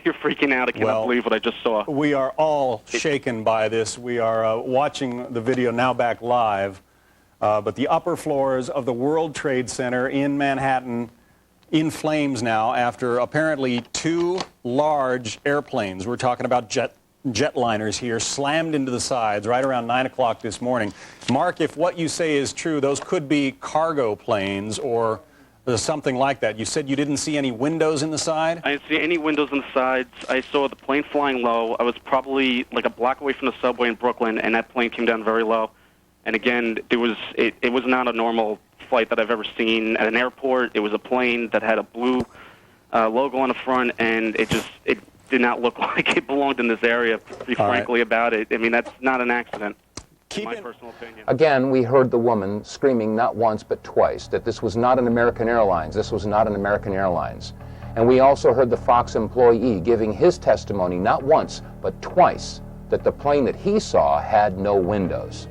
you're freaking out. I cannot believe what I just saw. We are all shaken by this. We are watching the video now back live, but the upper floors of the World Trade Center in Manhattan in flames now after apparently 2 large airplanes, we're talking about jetliners here, slammed into the sides right around 9 o'clock this morning. Mark, if what you say is true, those could be cargo planes or something like that. You said you didn't see any windows in the side? I didn't see any windows in the sides. I saw the plane flying low. I was probably like a block away from the subway in Brooklyn, and that plane came down very low. And again, it was not a normal flight that I've ever seen at an airport. It was a plane that had a blue logo on the front, and it did not look like it belonged in this area, to be frankly about it. I mean, that's not an accident. My personal opinion. Again, we heard the woman screaming not once but twice that this was not an American Airlines. This was not an American Airlines. And we also heard the Fox employee giving his testimony not once but twice that the plane that he saw had no windows.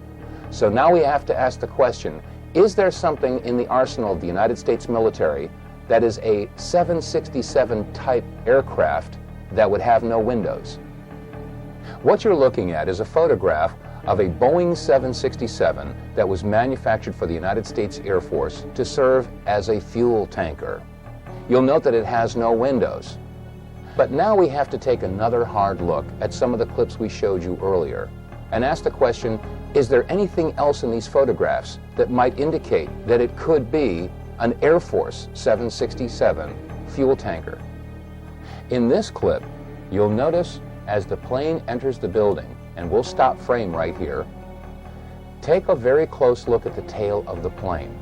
So now we have to ask the question, is there something in the arsenal of the United States military that is a 767 type aircraft that would have no windows? What you're looking at is a photograph of a Boeing 767 that was manufactured for the United States Air Force to serve as a fuel tanker. You'll note that it has no windows. But now we have to take another hard look at some of the clips we showed you earlier and ask the question, is there anything else in these photographs that might indicate that it could be an Air Force 767 fuel tanker? In this clip, you'll notice as the plane enters the building, and we'll stop frame right here, take a very close look at the tail of the plane.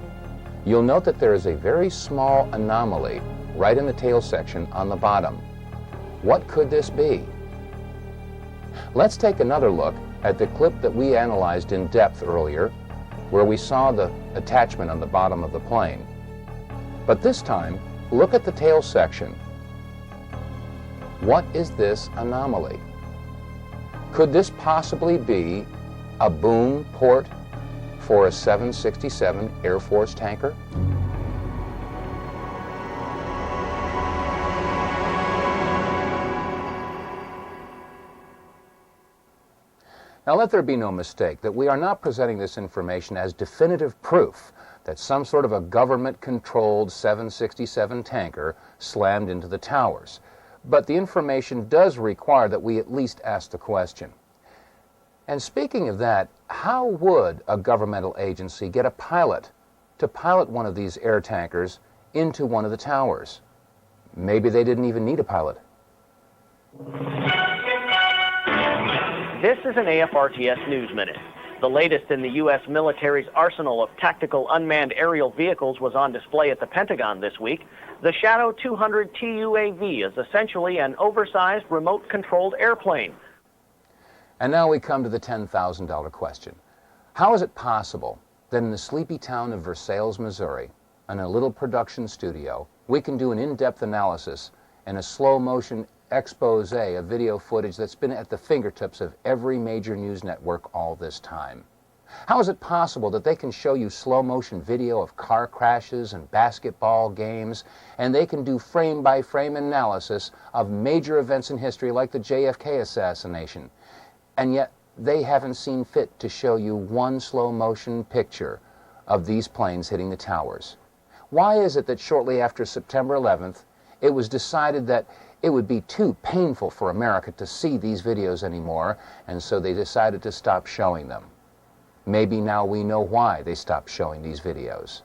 You'll note that there is a very small anomaly right in the tail section on the bottom. What could this be? Let's take another look at the clip that we analyzed in depth earlier, where we saw the attachment on the bottom of the plane. But this time, look at the tail section. What is this anomaly? Could this possibly be a boom port for a 767 Air Force tanker? Now let there be no mistake that we are not presenting this information as definitive proof that some sort of a government-controlled 767 tanker slammed into the towers. But the information does require that we at least ask the question. And speaking of that, how would a governmental agency get a pilot to pilot one of these air tankers into one of the towers? Maybe they didn't even need a pilot. This is an AFRTS News Minute. The latest in the U.S. military's arsenal of tactical unmanned aerial vehicles was on display at the Pentagon this week. The Shadow 200 TUAV is essentially an oversized remote-controlled airplane. And now we come to the $10,000 question. How is it possible that in the sleepy town of Versailles, Missouri, in a little production studio, we can do an in-depth analysis and a slow-motion expose of video footage that's been at the fingertips of every major news network all this time? How is it possible that they can show you slow-motion video of car crashes and basketball games, and they can do frame-by-frame analysis of major events in history like the JFK assassination, and yet they haven't seen fit to show you one slow-motion picture of these planes hitting the towers? Why is it that shortly after September 11th, it was decided that it would be too painful for America to see these videos anymore, and so they decided to stop showing them? Maybe now we know why they stopped showing these videos.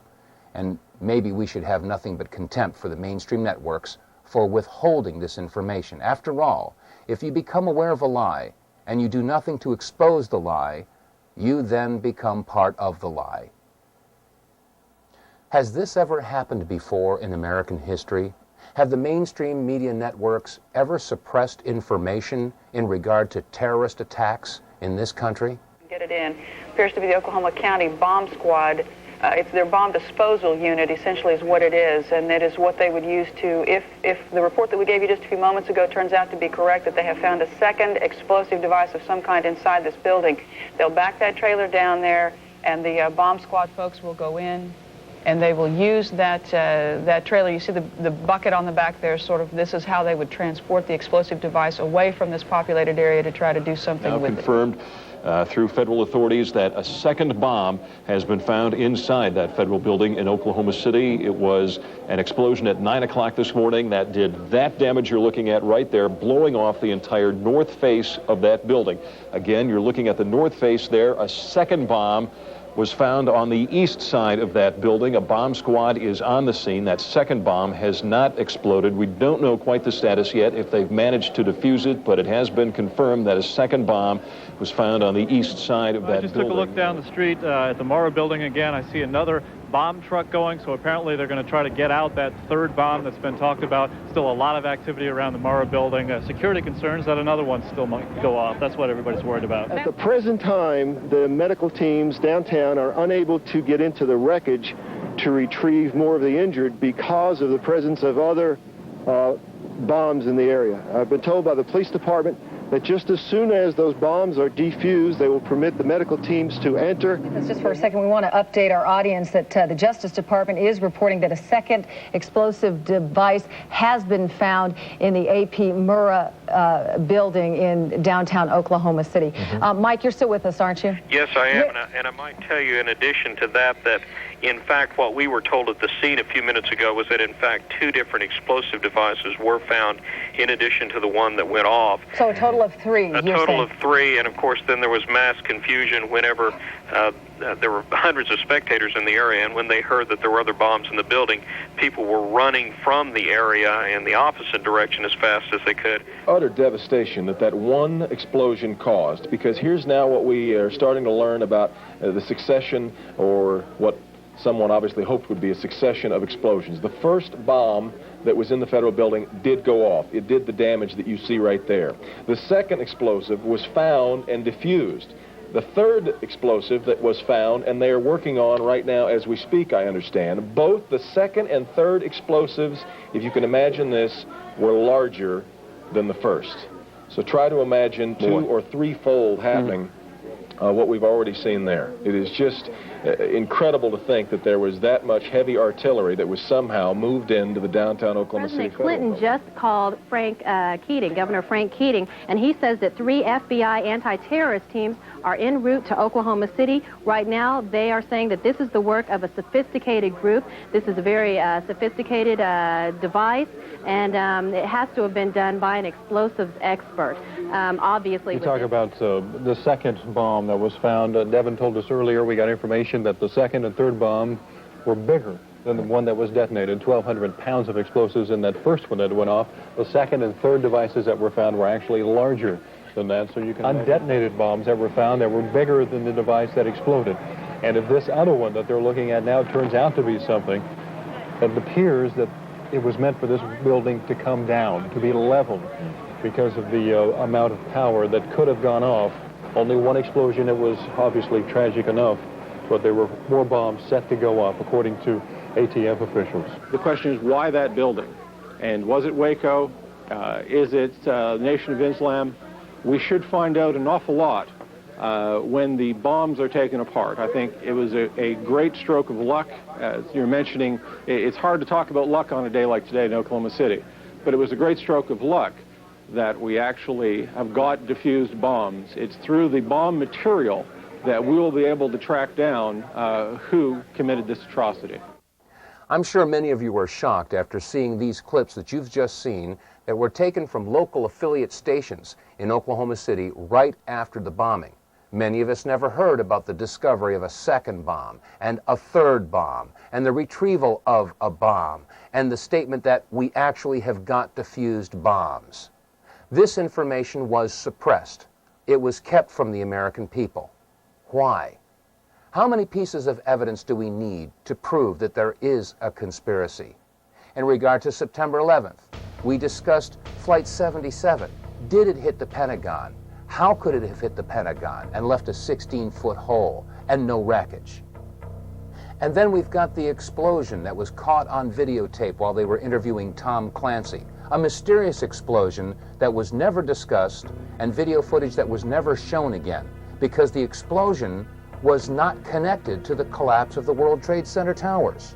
And maybe we should have nothing but contempt for the mainstream networks for withholding this information. After all, if you become aware of a lie and you do nothing to expose the lie, you then become part of the lie. Has this ever happened before in American history? Have the mainstream media networks ever suppressed information in regard to terrorist attacks in this country? Get it in. Appears to be the Oklahoma County Bomb Squad. It's their bomb disposal unit, essentially, is what it is, and it is what they would use to, if the report that we gave you just a few moments ago turns out to be correct, that they have found a second explosive device of some kind inside this building. They'll back that trailer down there, and the bomb squad folks will go in, And they will use that that trailer. You see the bucket on the back there, sort of, this is how they would transport the explosive device away from this populated area to try to do something now with confirmed through federal authorities that a second bomb has been found inside that federal building in Oklahoma City. It was an explosion at 9 o'clock this morning that did that damage you're looking at right there, blowing off the entire north face of that building. Again, you're looking at the north face there. A second bomb was found on the east side of that building. A bomb squad is on the scene. That second bomb has not exploded. We don't know quite the status yet, if they've managed to defuse it, but it has been confirmed that a second bomb was found on the east side of that building. I just took a look down the street at the Morrow building again. I see another bomb truck going, so apparently they're going to try to get out that third bomb that's been talked about. Still a lot of activity around the Morrow building. Security concerns that another one still might go off. That's what everybody's worried about. At the present time, the medical teams downtown are unable to get into the wreckage to retrieve more of the injured because of the presence of other bombs in the area. I've been told by the police department that just as soon as those bombs are defused, they will permit the medical teams to enter. Just for a second, we want to update our audience that the Justice Department is reporting that a second explosive device has been found in the A.P. Murrah building in downtown Oklahoma City. Mike, you're still with us, aren't you? Yes, I am, and I might tell you in addition to that, that in fact what we were told at the scene a few minutes ago was that in fact 2 different explosive devices were found in addition to the one that went off. So a total of 3. A total of 3, and of course then there was mass confusion whenever there were hundreds of spectators in the area, and when they heard that there were other bombs in the building, people were running from the area in the opposite direction as fast as they could. Utter devastation that one explosion caused, because here's now what we are starting to learn about the succession, or what someone obviously hoped would be a succession of explosions. The first bomb that was in the federal building did go off. It did the damage that you see right there. The second explosive was found and diffused. The third explosive that was found, and they are working on right now as we speak, I understand, both the second and third explosives, if you can imagine this, were larger than the first. So try to imagine 2- or 3-fold happening what we've already seen there. It is just incredible to think that there was that much heavy artillery that was somehow moved into the downtown Oklahoma City. President Clinton just called Frank Keating, Governor Frank Keating, and he says that 3 FBI anti-terrorist teams are en route to Oklahoma City. Right now, they are saying that this is the work of a sophisticated group. This is a very sophisticated device, and it has to have been done by an explosives expert. Obviously, you talk about the second bomb that was found. Devin told us earlier, we got information that the second and third bomb were bigger than the one that was detonated. 1,200 pounds of explosives in that first one that went off. The second and third devices that were found were actually larger than that. So you can undetonated bombs that were found that were bigger than the device that exploded. And if this other one that they're looking at now turns out to be something, it appears that it was meant for this building to come down, to be leveled, because of the amount of power that could have gone off. Only one explosion, it was obviously tragic enough, but there were more bombs set to go off, according to ATF officials. The question is, why that building? And was it Waco? Is it Nation of Islam? We should find out an awful lot when the bombs are taken apart. I think it was a great stroke of luck. As you're mentioning, it's hard to talk about luck on a day like today in Oklahoma City, but it was a great stroke of luck that we actually have got diffused bombs. It's through the bomb material that we will be able to track down who committed this atrocity. I'm sure many of you were shocked after seeing these clips that you've just seen that were taken from local affiliate stations in Oklahoma City right after the bombing. Many of us never heard about the discovery of a second bomb and a third bomb and the retrieval of a bomb and the statement that we actually have got diffused bombs. This information was suppressed. It was kept from the American people. Why? How many pieces of evidence do we need to prove that there is a conspiracy? In regard to September 11th, we discussed Flight 77. Did it hit the Pentagon? How could it have hit the Pentagon and left a 16-foot hole and no wreckage? And then we've got the explosion that was caught on videotape while they were interviewing Tom Clancy. A mysterious explosion that was never discussed and video footage that was never shown again, because the explosion was not connected to the collapse of the World Trade Center towers.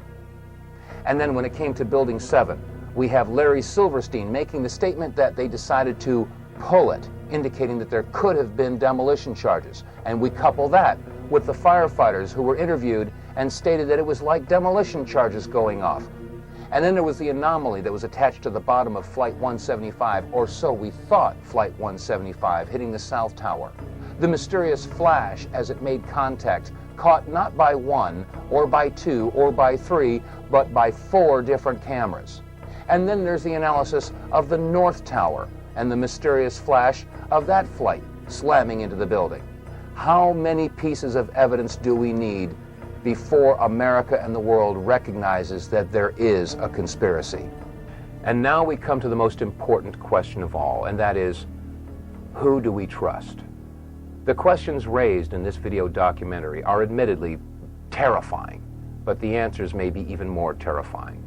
And then when it came to Building 7, we have Larry Silverstein making the statement that they decided to pull it, indicating that there could have been demolition charges. And we couple that with the firefighters who were interviewed and stated that it was like demolition charges going off. And then there was the anomaly that was attached to the bottom of Flight 175, or so we thought, Flight 175, hitting the South Tower. The mysterious flash as it made contact, caught not by 1 or by 2 or by 3, but by 4 different cameras. And then there's the analysis of the North Tower and the mysterious flash of that flight slamming into the building. How many pieces of evidence do we need before America and the world recognizes that there is a conspiracy? And now we come to the most important question of all, and that is, who do we trust? The questions raised in this video documentary are admittedly terrifying, but the answers may be even more terrifying.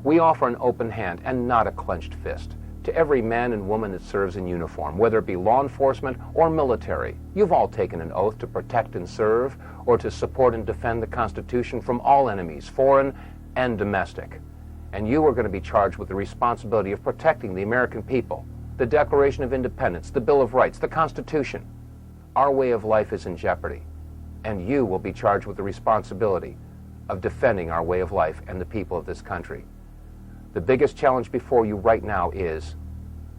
We offer an open hand and not a clenched fist to every man and woman that serves in uniform, whether it be law enforcement or military. You've all taken an oath to protect and serve, or to support and defend the Constitution from all enemies, foreign and domestic. And you are going to be charged with the responsibility of protecting the American people, the Declaration of Independence, the Bill of Rights, the Constitution. Our way of life is in jeopardy, and you will be charged with the responsibility of defending our way of life and the people of this country. The biggest challenge before you right now is,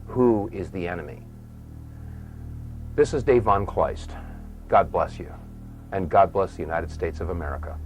who is the enemy? This is Dave Von Kleist. God bless you, and God bless the United States of America.